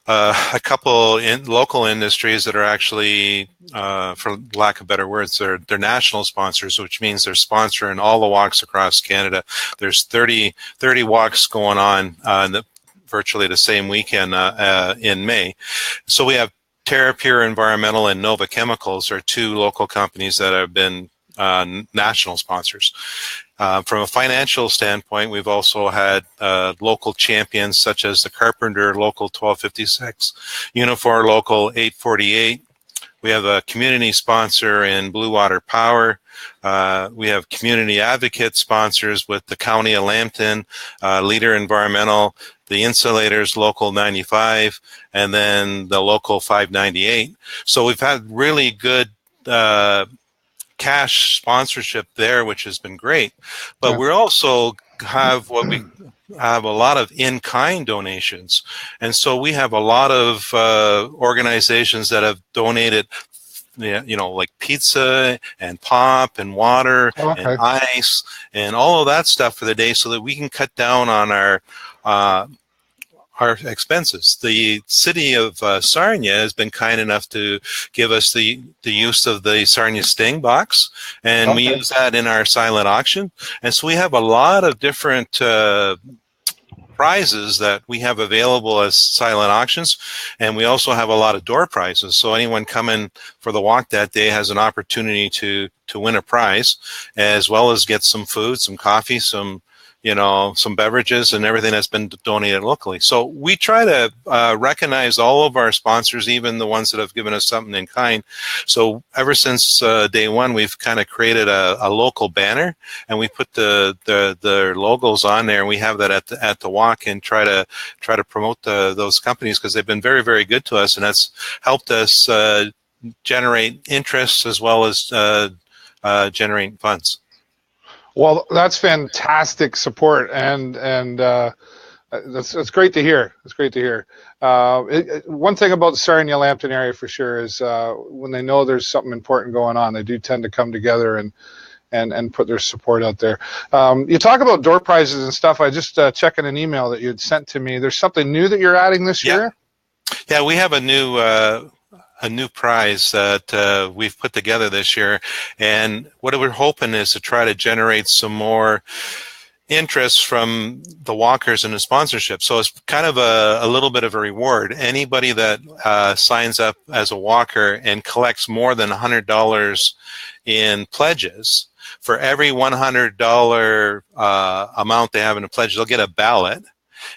Speaker 3: a couple local industries that are actually, for lack of better words, they're national sponsors, which means they're sponsoring all the walks across Canada. There's 30 walks going on virtually the same weekend in May. So we have TerraPure Environmental and Nova Chemicals are two local companies that have been national sponsors. From a financial standpoint, we've also had local champions such as the Carpenter Local 1256, Unifor Local 848. We have a community sponsor in Blue Water Power. We have community advocate sponsors with the County of Lambton, Leader Environmental, the Insulators Local 95, and then the Local 598. So we've had really good cash sponsorship there, which has been great. But we also have a lot of in-kind donations. And so we have a lot of organizations that have donated, like pizza and pop and water and ice and all of that stuff for the day so that we can cut down on our expenses. The city of Sarnia has been kind enough to give us the use of the Sarnia Sting box, and we use that in our silent auction. And so we have a lot of different prizes that we have available as silent auctions, and we also have a lot of door prizes. So anyone coming for the walk that day has an opportunity to win a prize, as well as get some food, some coffee, some beverages and everything that's been donated locally. So we try to recognize all of our sponsors, even the ones that have given us something in kind. So ever since day one, we've kind of created a local banner, and we put their logos on there, and we have that at the walk and try to promote those companies because they've been very, very good to us, and that's helped us generate interest as well as generate funds.
Speaker 1: Well, that's fantastic support, and that's great to hear. It's great to hear. One thing about the Sarnia Lambton area for sure is when they know there's something important going on, they do tend to come together and put their support out there. You talk about door prizes and stuff. I just checking an email that you had sent to me. There's something new that you're adding this year?
Speaker 3: Yeah, we have a new prize that we've put together this year, and what we're hoping is to try to generate some more interest from the walkers and the sponsorship. So it's kind of a little bit of a reward. Anybody that signs up as a walker and collects more than $100 in pledges, for every $100 amount they have in a pledge, they'll get a ballot.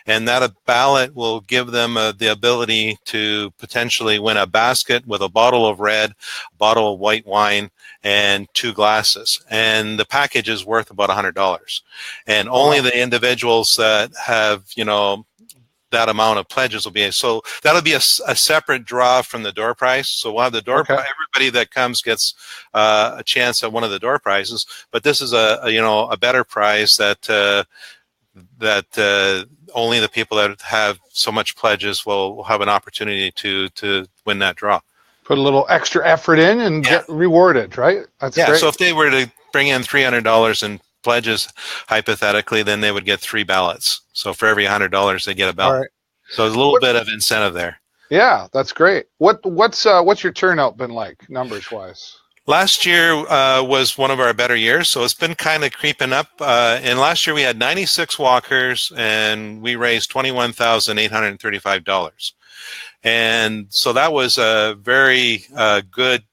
Speaker 3: And that a ballot will give them the ability to potentially win a basket with a bottle of red, a bottle of white wine, and 2 glasses. And the package is worth about $100. And only the individuals that have, that amount of pledges will be. So that'll be a separate draw from the door prize. So we'll have the door prize. Everybody that comes gets a chance at one of the door prizes. But this is a better prize that only the people that have so much pledges will have an opportunity to win that draw. Put
Speaker 1: a little extra effort in and get rewarded, right? That's great.
Speaker 3: So if they were to bring in $300 in pledges, hypothetically, then they would get 3 ballots. So for every $100, they get a ballot. Right. So there's a little bit of incentive there.
Speaker 1: Yeah, that's great. What's your turnout been like, numbers wise?
Speaker 3: Last year was one of our better years, so it's been kind of creeping up. And last year we had 96 walkers, and we raised $21,835. And so that was a very good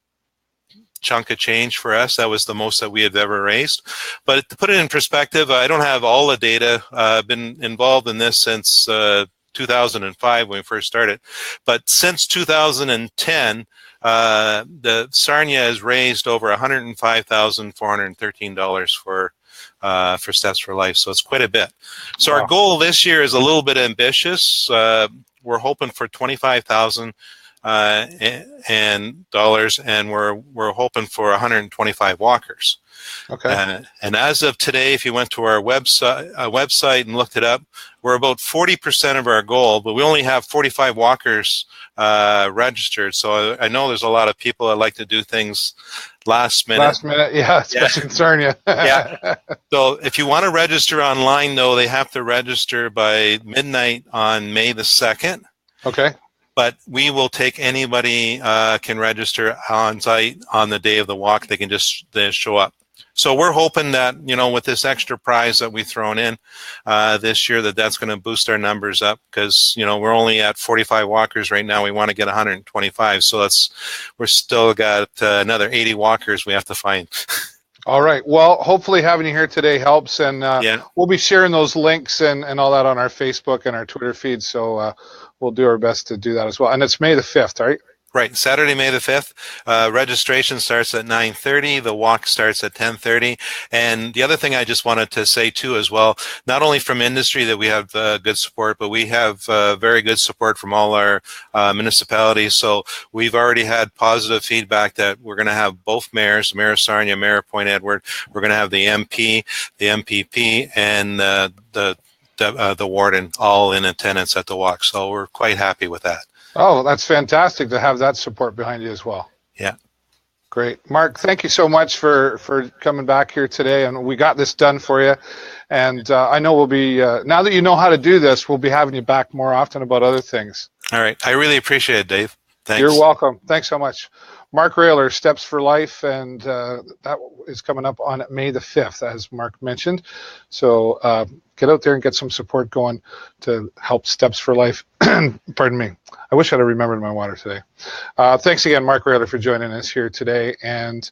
Speaker 3: chunk of change for us. That was the most that we had ever raised. But to put it in perspective, I don't have all the data. I've been involved in this since 2005 when we first started. But since 2010, the Sarnia has raised over $105,413 for Steps for Life. So it's quite a bit. So our goal this year is a little bit ambitious. We're hoping for $25,000 and we're hoping for 125 walkers.
Speaker 1: Okay.
Speaker 3: And as of today, if you went to our website and looked it up, we're about 40% of our goal, but we only have 45 walkers registered. So I know there's a lot of people that like to do things last minute.
Speaker 1: Yeah, especially in Sarnia.
Speaker 3: Yeah. So if you want to register online, though, they have to register by midnight on May the 2nd.
Speaker 1: Okay.
Speaker 3: But we will take anybody can register on site on the day of the walk. They can just show up. So we're hoping that, with this extra prize that we've thrown in this year, that's going to boost our numbers up because, we're only at 45 walkers right now. We want to get 125. So we're still got another 80 walkers we have to find.
Speaker 1: All right. Well, hopefully having you here today helps. And we'll be sharing those links and all that on our Facebook and our Twitter feed. So we'll do our best to do that as well. And it's May the 5th, right?
Speaker 3: Right, Saturday, May the 5th. Registration starts at 9:30. The walk starts at 10:30. And the other thing I just wanted to say, too, as well, not only from industry that we have good support, but we have very good support from all our municipalities. So we've already had positive feedback that we're going to have both mayors, Mayor of Sarnia, Mayor of Point Edward. We're going to have the MP, the MPP, and the warden all in attendance at the walk. So we're quite happy with that.
Speaker 1: Oh, that's fantastic to have that support behind you as well.
Speaker 3: Yeah.
Speaker 1: Great. Mark, thank you so much for coming back here today. And we got this done for you. And I know we'll be, now that you know how to do this, we'll be having you back more often about other things.
Speaker 3: All right. I really appreciate it, Dave. Thanks.
Speaker 1: You're welcome. Thanks so much. Mark Roehler, Steps for Life, and that is coming up on May the 5th, as Mark mentioned. So get out there and get some support going to help Steps for Life. Pardon me. I wish I'd have remembered my water today. Thanks again, Mark Roehler, for joining us here today. And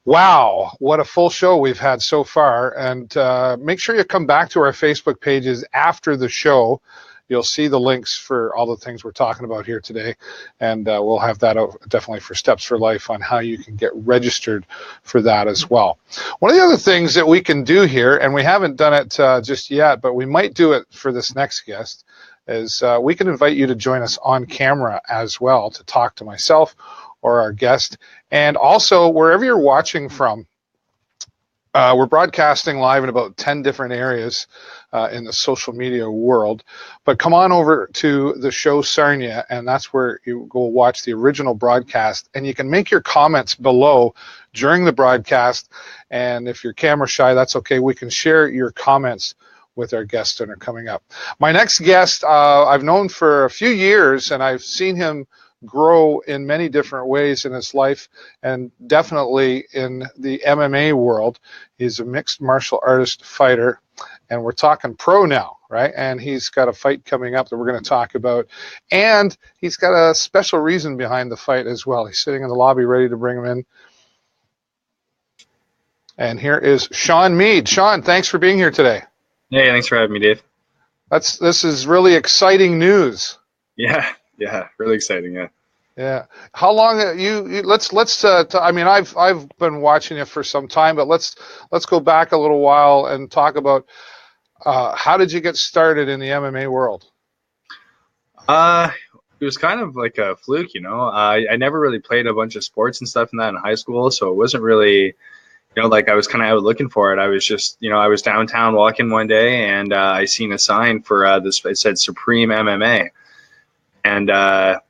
Speaker 1: wow, what a full show we've had so far. And make sure you come back to our Facebook pages after the show. You'll see the links for all the things we're talking about here today, and we'll have that out definitely for Steps for Life on how you can get registered for that as well. One of the other things that we can do here, and we haven't done it just yet, but we might do it for this next guest, is we can invite you to join us on camera as well to talk to myself or our guest, and also wherever you're watching from. We're broadcasting live in about 10 different areas in the social media world. But come on over to the show Sarnia, and that's where you go watch the original broadcast. And you can make your comments below during the broadcast. And if you're camera shy, that's okay. We can share your comments with our guests that are coming up. My next guest, I've known for a few years, and I've seen him grow in many different ways in his life, and definitely in the MMA world. He's a mixed martial artist fighter, and we're talking pro now, right? And he's got a fight coming up that we're going to talk about, and he's got a special reason behind the fight as well. He's sitting in the lobby ready to bring him in. And here is Sean Meade. Sean, thanks for being here today.
Speaker 4: Hey, thanks for having me, Dave.
Speaker 1: This is really exciting news.
Speaker 4: Yeah, really exciting.
Speaker 1: Yeah. How long I mean, I've been watching you for some time, but let's go back a little while and talk about how did you get started in the MMA world?
Speaker 4: It was kind of like a fluke, I never really played a bunch of sports and stuff in that in high school, so it wasn't really, like I was kind of out looking for it. I was just, I was downtown walking one day, and I seen a sign for this. It said Supreme MMA. And I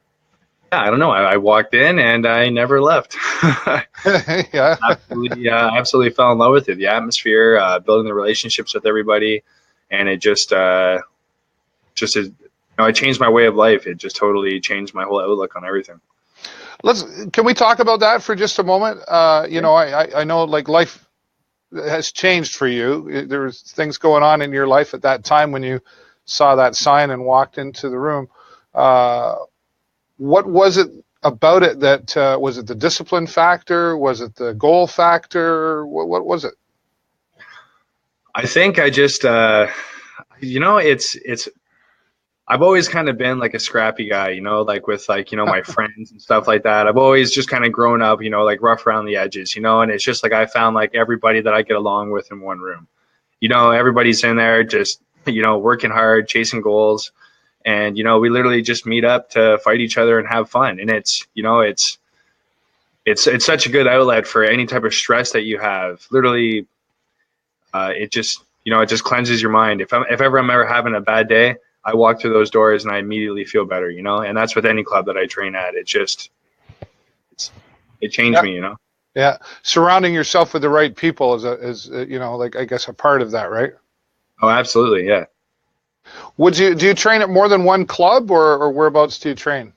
Speaker 4: don't know. I walked in and I never left.
Speaker 1: Yeah.
Speaker 4: Absolutely fell in love with it. The atmosphere, building the relationships with everybody, and it it changed my way of life. It just totally changed my whole outlook on everything.
Speaker 1: Can we talk about that for just a moment? I know like life has changed for you. There was things going on in your life at that time when you saw that sign and walked into the room. What was it about it that was it the discipline factor? Was it the goal factor? What was it?
Speaker 4: I think I just, it's I've always kind of been like a scrappy guy, like with like, my friends and stuff like that. I've always just kind of grown up, like rough around the edges, and it's just like I found like everybody that I get along with in one room. Everybody's in there just, working hard, chasing goals. And, we literally just meet up to fight each other and have fun. And it's such a good outlet for any type of stress that you have. Literally, it just cleanses your mind. If ever I'm ever having a bad day, I walk through those doors and I immediately feel better, and that's with any club that I train at. It changed me,
Speaker 1: Yeah. Surrounding yourself with the right people is like, I guess, a part of that, right?
Speaker 4: Oh, absolutely. Yeah.
Speaker 1: Do you train at more than one club, or whereabouts do you train?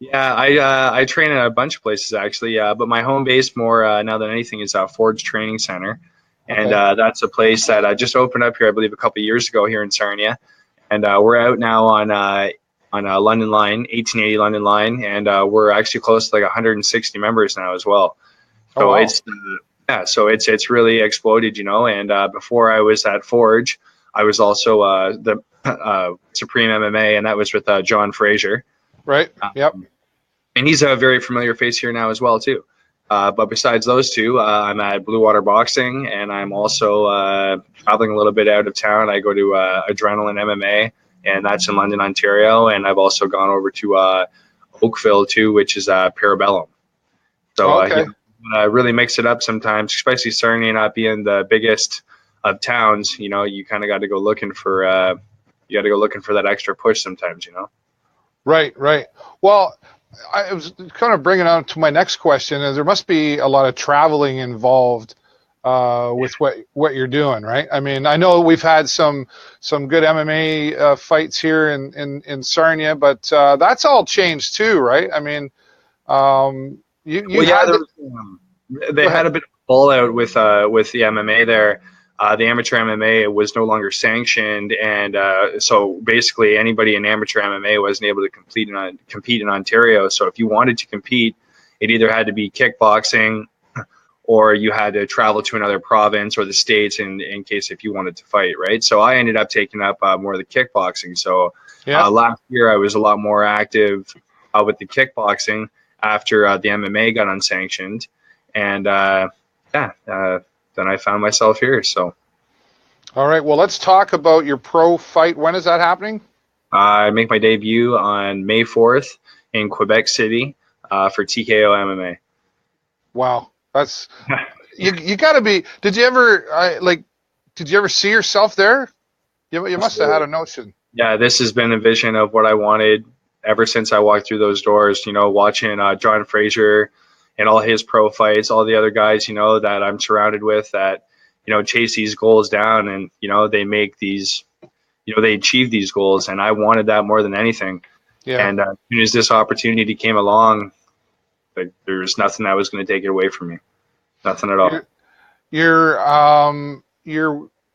Speaker 4: Yeah, I train at a bunch of places actually. But my home base more now than anything is Forge Training Center, and
Speaker 1: Okay.
Speaker 4: that's a place that just opened up here, I believe, a couple of years ago here in Sarnia, and we're out now on London Line, 1880 London Line, and we're actually close to like 160 members now as well. So
Speaker 1: Oh, wow.
Speaker 4: it's really exploded, And before I was at Forge, I was also the Supreme MMA, and that was with John Fraser.
Speaker 1: Right. Yep.
Speaker 4: And he's a very familiar face here now as well too. But besides those two, I'm at Blue Water Boxing, and I'm also traveling a little bit out of town. I go to Adrenaline MMA, and that's in London, Ontario. And I've also gone over to Oakville too, which is Parabellum. So
Speaker 1: Okay.
Speaker 4: really mix it up sometimes, especially Sarnia not being the biggest of towns. You kind of got to go looking for that extra push sometimes.
Speaker 1: Right. Right. Well, I was kind of bringing on to my next question. Is there must be a lot of traveling involved with what you're doing, right? I mean, I know we've had some good MMA fights here in Sarnia, but that's all changed too, right? I mean,
Speaker 4: they had a bit of fallout with the MMA there. The amateur MMA was no longer sanctioned, and so basically anybody in amateur MMA wasn't able to compete in Ontario. So if you wanted to compete, it either had to be kickboxing, or you had to travel to another province or the States in case if you wanted to fight, right? So I ended up taking up more of the kickboxing. So last year I was a lot more active with the kickboxing after the MMA got unsanctioned, and then I found myself here. So,
Speaker 1: all right. Well, let's talk about your pro fight. When is that happening?
Speaker 4: I make my debut on May 4th in Quebec City for TKO MMA.
Speaker 1: Wow, that's you got to be. Did you ever see yourself there? You must have had a notion.
Speaker 4: Yeah, this has been a vision of what I wanted ever since I walked through those doors. Watching John Fraser and all his pro fights, all the other guys, that I'm surrounded with that, chase these goals down, and, they make these, they achieve these goals. And I wanted that more than anything.
Speaker 1: Yeah.
Speaker 4: And as soon as this opportunity came along, there's nothing that was going to take it away from me. Nothing at all.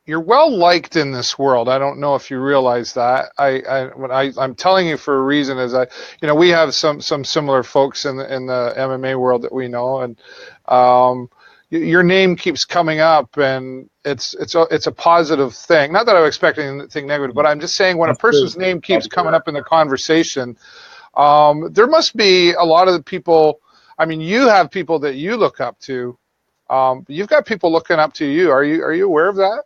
Speaker 1: You're well liked in this world. I don't know if you realize that. I'm telling you for a reason. Is we have some similar folks in the MMA world that we know, and your name keeps coming up, and it's a positive thing. Not that I'm expecting anything negative, but I'm just saying when a person's name keeps coming up in the conversation, there must be a lot of the people. I mean, you have people that you look up to. You've got people looking up to you. Are you aware of that?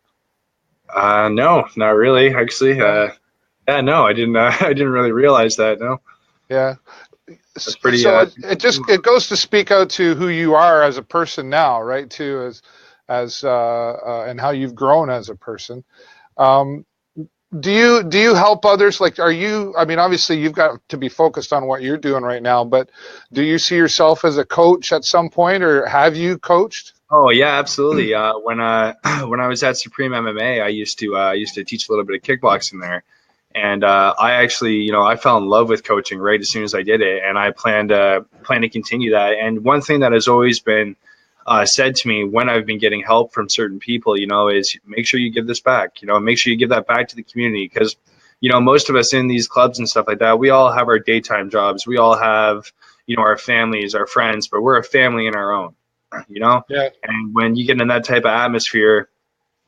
Speaker 4: No, not really. Actually, no, I didn't. I didn't really realize that. No.
Speaker 1: Yeah.
Speaker 4: That's pretty.
Speaker 1: So it goes to speak out to who you are as a person now, right? Too as and how you've grown as a person. Do you help others? Like, are you? I mean, obviously you've got to be focused on what you're doing right now, but do you see yourself as a coach at some point, or have you coached?
Speaker 4: Oh yeah, absolutely. When I was at Supreme MMA, I used to teach a little bit of kickboxing there, and I actually, I fell in love with coaching right as soon as I did it, and I plan to continue that. And one thing that has always been said to me when I've been getting help from certain people, is make sure you give this back. Make sure you give that back to the community, because most of us in these clubs and stuff like that, we all have our daytime jobs. We all have our families, our friends, but we're a family in our own,
Speaker 1: Yeah.
Speaker 4: And when you get in that type of atmosphere,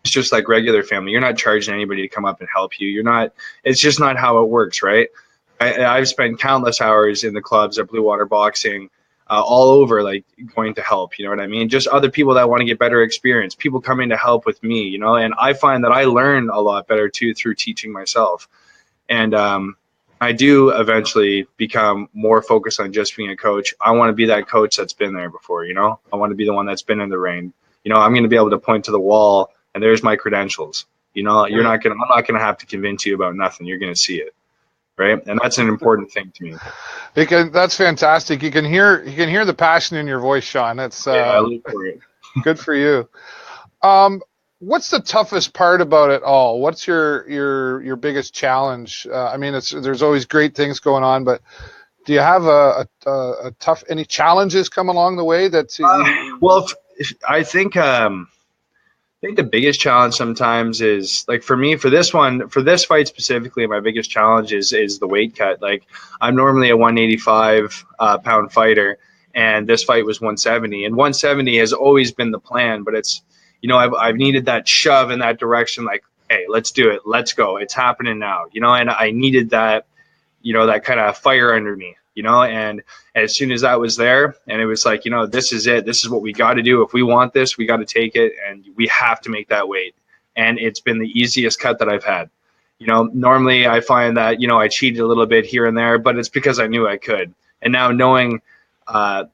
Speaker 4: it's just like regular family. You're not charging anybody to come up and help you. It's just not how it works, right? I've spent countless hours in the clubs at Blue Water Boxing, all over, like going to help, you know what I mean? Just other people that want to get better experience, people coming to help with me, and I find that I learn a lot better too through teaching myself. And I do eventually become more focused on just being a coach. I want to be that coach that's been there before, I want to be the one that's been in the ring. I'm going to be able to point to the wall and there's my credentials. I'm not going to have to convince you about nothing. You're going to see it. Right. And that's an important thing to me.
Speaker 1: That's fantastic. You can hear the passion in your voice, Sean. That's
Speaker 4: I live for it.
Speaker 1: Good for you. What's the toughest part about it all? What's your biggest challenge? I mean, there's always great things going on, but do you have a tough, any challenges come along the way that?
Speaker 4: Well, I think the biggest challenge sometimes is, like, for me, for this fight specifically, my biggest challenge is the weight cut. Like, I'm normally a 185 pound fighter, and this fight was 170, and 170 has always been the plan, but it's, I've needed that shove in that direction, like, hey, let's do it, let's go, it's happening now, and I needed that, that kind of fire under me, and as soon as that was there, and it was like, this is it, this is what we got to do. If we want this, we got to take it, and we have to make that weight. And it's been the easiest cut that I've had. Normally I find that, I cheated a little bit here and there, but it's because I knew I could. And now knowing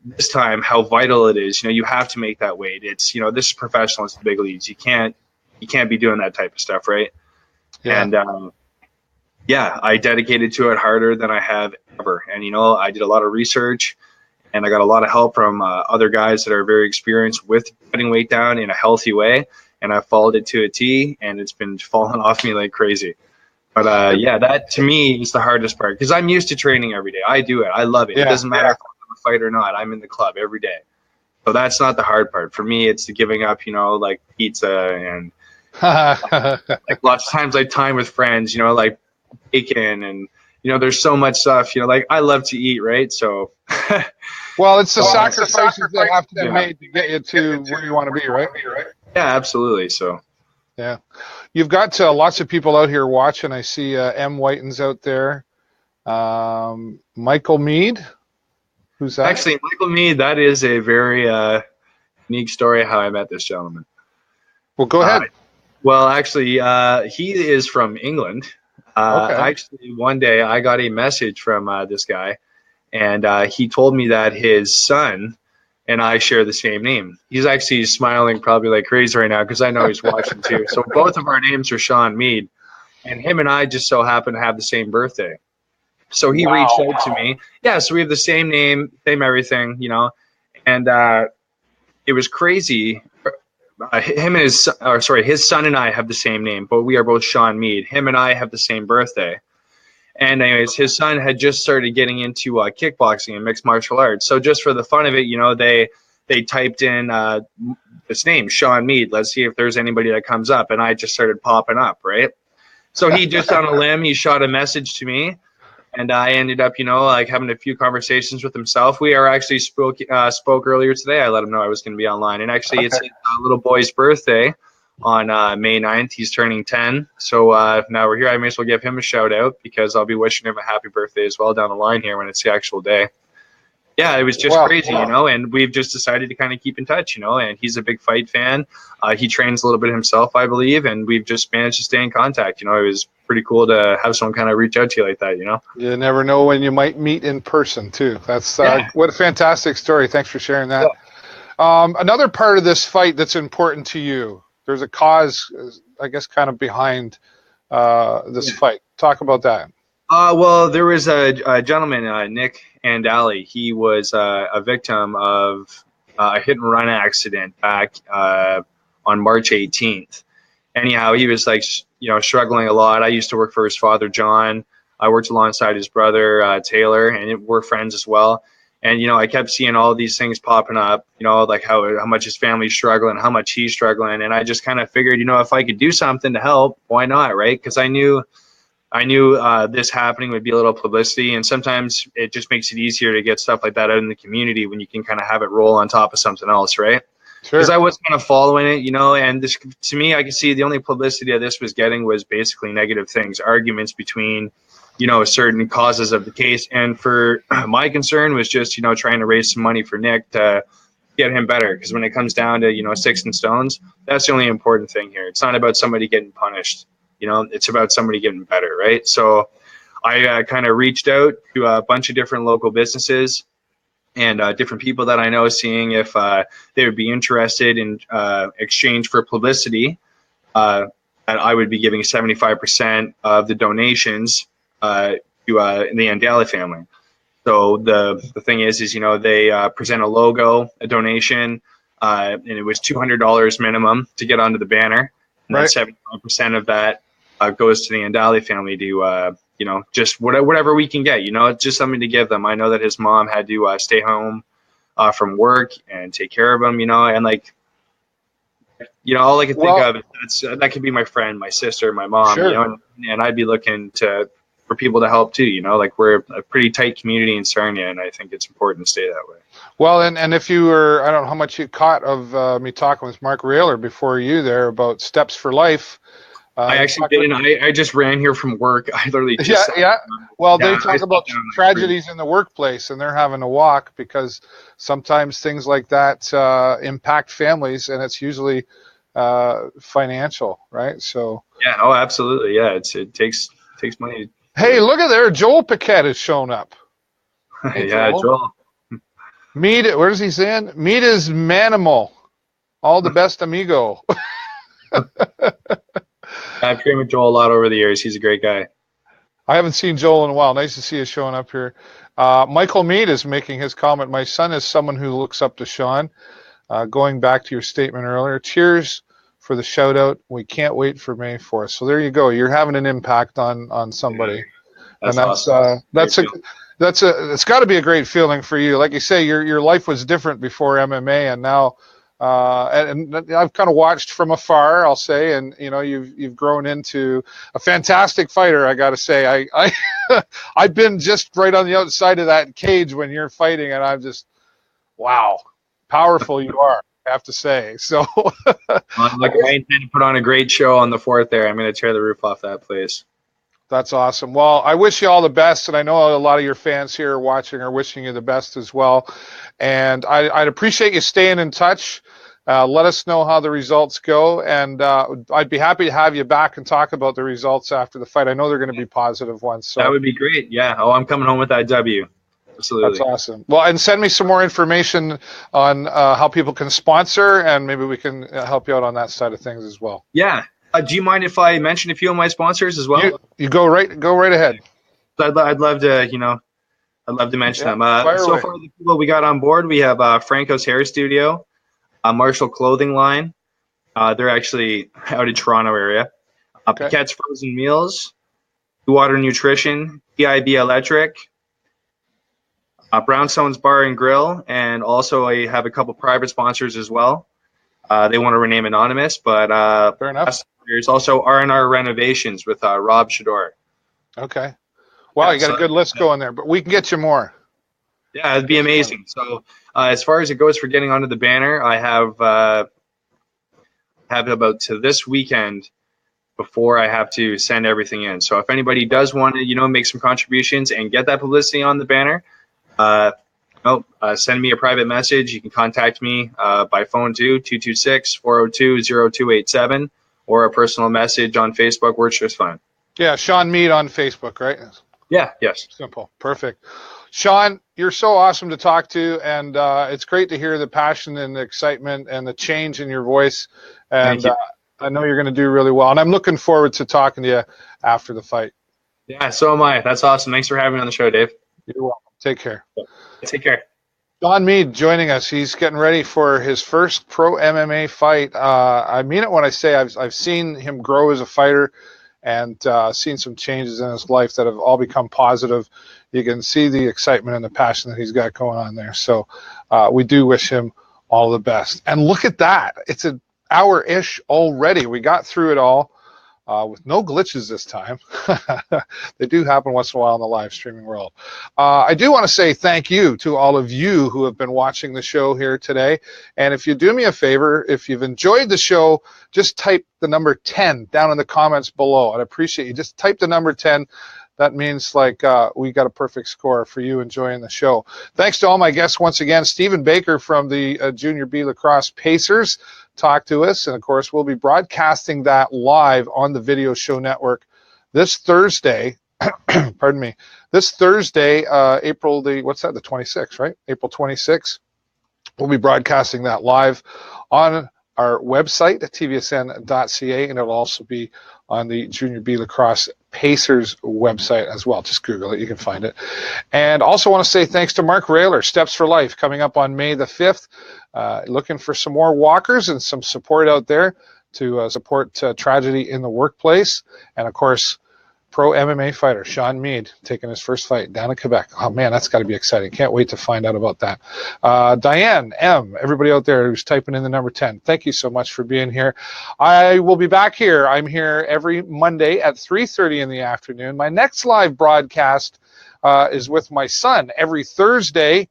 Speaker 4: this time how vital it is, you have to make that weight. It's, this is professional, it's the big leagues. You can't be doing that type of stuff, right? Yeah. And I dedicated to it harder than I have ever. And, I did a lot of research, and I got a lot of help from other guys that are very experienced with cutting weight down in a healthy way. And I followed it to a T, and it's been falling off me like crazy. But that to me is the hardest part, because I'm used to training every day. I do it. I love it. Yeah, it doesn't matter if I'm a fight or not. I'm in the club every day. So that's not the hard part. For me, it's the giving up, like pizza and like lots of times I time with friends, like bacon and, there's so much stuff, like I love to eat, right? So
Speaker 1: well, it's the sacrifices that have to be made to get you to where you want to be, right?
Speaker 4: Yeah, absolutely. So
Speaker 1: yeah, you've got lots of people out here watching. I see M. Whiten's out there. Michael Meade, who's that?
Speaker 4: Actually, Michael Meade, that is a very unique story how I met this gentleman.
Speaker 1: Well, go ahead.
Speaker 4: Well, actually, he is from England. Okay. Actually, one day I got a message from this guy, and he told me that his son and I share the same name. He's actually smiling probably like crazy right now because I know he's watching too. So both of our names are Sean Meade, and him and I just so happen to have the same birthday. So he reached out to me. Yeah, so we have the same name, same everything, and it was crazy. His son and I have the same name, but we are both Sean Meade. Him and I have the same birthday. And anyways, his son had just started getting into kickboxing and mixed martial arts. So just for the fun of it, they typed in this name, Sean Meade. Let's see if there's anybody that comes up. And I just started popping up, right? So he just on a limb, he shot a message to me. And I ended up, having a few conversations with himself. We actually spoke earlier today. I let him know I was going to be online. And actually, It's his little boy's birthday on May 9th. He's turning 10. So now we're here. I may as well give him a shout out because I'll be wishing him a happy birthday as well down the line here when it's the actual day. Yeah, it was just crazy, and we've just decided to kind of keep in touch, and he's a big fight fan. He trains a little bit himself, I believe, and we've just managed to stay in contact. It was pretty cool to have someone kind of reach out to you like that,
Speaker 1: You never know when you might meet in person, too. That's what a fantastic story. Thanks for sharing that. Yeah. Another part of this fight that's important to you, there's a cause, I guess, kind of behind this fight. Talk about that.
Speaker 4: Well, there was a gentleman, Nick Andali. He was a victim of a hit-and-run accident back on March 18th. Anyhow, he was struggling a lot. I used to work for his father, John. I worked alongside his brother, Taylor, and we're friends as well. And, I kept seeing all these things popping up, like how much his family's struggling, how much he's struggling. And I just kind of figured, if I could do something to help, why not, right? Because I knew I knew this happening would be a little publicity, and sometimes it just makes it easier to get stuff like that out in the community when you can kind of have it roll on top of something else, right?
Speaker 1: Sure.
Speaker 4: Because I was kind of following it, you know, and this, to me, I could see the only publicity that this was getting was basically negative things, arguments between, you know, certain causes of the case. And for my concern was just, you know, trying to raise some money for Nick to get him better. Because when it comes down to, you know, sticks and stones, that's the only important thing here. It's not about somebody getting punished. You know, it's about somebody getting better, right? So I kind of reached out to a bunch of different local businesses and different people that I know, seeing if they would be interested in exchange for publicity. That I would be giving 75% of the donations to the Andale family. So the thing is, you know, they present a logo, a donation, and it was $200 minimum to get onto the banner. And
Speaker 1: Right.
Speaker 4: then 75% of that goes to the Andale family to, you know, just whatever we can get, you know, it's just something to give them. I know that his mom had to stay home from work and take care of him, you know, and like, you know, all I can think of is that could be my friend, my sister, my mom,
Speaker 1: Sure.
Speaker 4: you know, and I'd be looking for people to help too, you know, like we're a pretty tight community in Sarnia, and I think it's important to stay that way.
Speaker 1: Well, and if you were, I don't know how much you caught of me talking with Mark Roehler before you there about Steps for Life.
Speaker 4: I actually didn't. I just ran here from work. I literally just
Speaker 1: Well, they talk about tragedies in the workplace, and they're having to walk because sometimes things like that impact families, and it's usually financial, right? So
Speaker 4: yeah, oh, absolutely, yeah. It takes money.
Speaker 1: Hey, look at there, Joel Paquette has shown up. Hey,
Speaker 4: yeah, Joel.
Speaker 1: Meade, where's he saying? Meade is manimal. All the best, amigo.
Speaker 4: I've trained with Joel a lot over the years. He's a great guy.
Speaker 1: I haven't seen Joel in a while. Nice to see you showing up here. Michael Meade is making his comment. My son is someone who looks up to Sean. Going back to your statement earlier, cheers for the shout out. We can't wait for May 4th. So there you go. You're having an impact on somebody.
Speaker 4: That's
Speaker 1: and
Speaker 4: awesome.
Speaker 1: It's got to be a great feeling for you. Like you say, your life was different before MMA, and now and I've kind of watched from afar, I'll say, and you know you've grown into a fantastic fighter. I got to say, I I've been just right on the outside of that cage when you're fighting, and I'm just wow, powerful you are. I have to say. So
Speaker 4: look, I intend to put on a great show on the 4th. There, I'm going to tear the roof off that place.
Speaker 1: That's awesome. Well, I wish you all the best, and I know a lot of your fans here watching are wishing you the best as well. And I'd appreciate you staying in touch. Let us know how the results go, and I'd be happy to have you back and talk about the results after the fight. I know they're going to be positive ones. So
Speaker 4: that would be great. Yeah. Oh, I'm coming home with that W. Absolutely.
Speaker 1: That's awesome. Well, and send me some more information on how people can sponsor, and maybe we can help you out on that side of things as well.
Speaker 4: Yeah. Do you mind if I mention a few of my sponsors as well?
Speaker 1: You go right ahead.
Speaker 4: I'd love to, you know, I'd love to mention them. So far, the people we got on board, we have Franco's Hair Studio, Marshall Clothing Line. They're actually out in Toronto area. Paquette's Frozen Meals, Blue Water Nutrition, PIB Electric, Brownstone's Bar and Grill, and also I have a couple private sponsors as well. They want to remain anonymous, but
Speaker 1: fair enough.
Speaker 4: There's also R&R Renovations with Rob Shador.
Speaker 1: Okay. Wow, you got a good list going there, but we can get you more.
Speaker 4: Yeah, it'd be amazing. So as far as it goes for getting onto the banner, I have about to this weekend before I have to send everything in. So if anybody does want to, you know, make some contributions and get that publicity on the banner, send me a private message. You can contact me by phone too, 226-402-0287, or a personal message on Facebook. Works just fine.
Speaker 1: Yeah, Sean Meade on Facebook, right?
Speaker 4: Yeah, yes.
Speaker 1: Simple. Perfect. Sean, you're so awesome to talk to, and it's great to hear the passion and the excitement and the change in your voice. And I know you're going to do really well, and I'm looking forward to talking to you after the fight.
Speaker 4: Yeah, so am I. That's awesome. Thanks for having me on the show, Dave.
Speaker 1: You're welcome. Take care.
Speaker 4: Take care.
Speaker 1: Sean Meade joining us. He's getting ready for his first pro MMA fight. I mean it when I say I've seen him grow as a fighter and seen some changes in his life that have all become positive. You can see the excitement and the passion that he's got going on there. So we do wish him all the best. And look at that. It's an hour-ish already. We got through it all. with no glitches this time. They do happen once in a while in the live streaming world. I do want to say thank you to all of you who have been watching the show here today. And if you do me a favor, if you've enjoyed the show, just type the number 10 down in the comments below. I'd appreciate you. Just type the number 10. That means like we got a perfect score for you enjoying the show. Thanks to all my guests once again. Stephen Baker from the Junior B Lacrosse Pacers talked to us. And, of course, we'll be broadcasting that live on the Video Show Network this Thursday. Pardon me. This Thursday, April the 26th, right? April 26th. We'll be broadcasting that live on our website at tvsn.ca, and it'll also be on the Junior B Lacrosse Pacers website as well. Just Google it. You can find it. And also want to say thanks to Mark Roehler, Steps for Life, coming up on May the 5th. Looking for some more walkers and some support out there to support tragedy in the workplace. And, of course, pro MMA fighter Sean Meade taking his first fight down in Quebec. Oh, man, that's got to be exciting. Can't wait to find out about that. Diane, M, everybody out there who's typing in the number 10, thank you so much for being here. I will be back here. I'm here every Monday at 3:30 in the afternoon. My next live broadcast is with my son every Thursday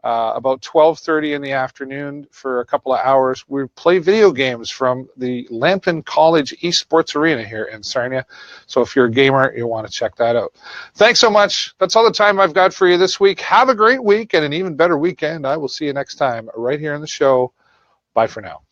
Speaker 1: about 12:30 in the afternoon for a couple of hours. We play video games from the Lambton College Esports Arena here in Sarnia. So if you're a gamer, you'll want to check that out. Thanks so much. That's all the time I've got for you this week. Have a great week and an even better weekend. I will see you next time right here on the show. Bye for now.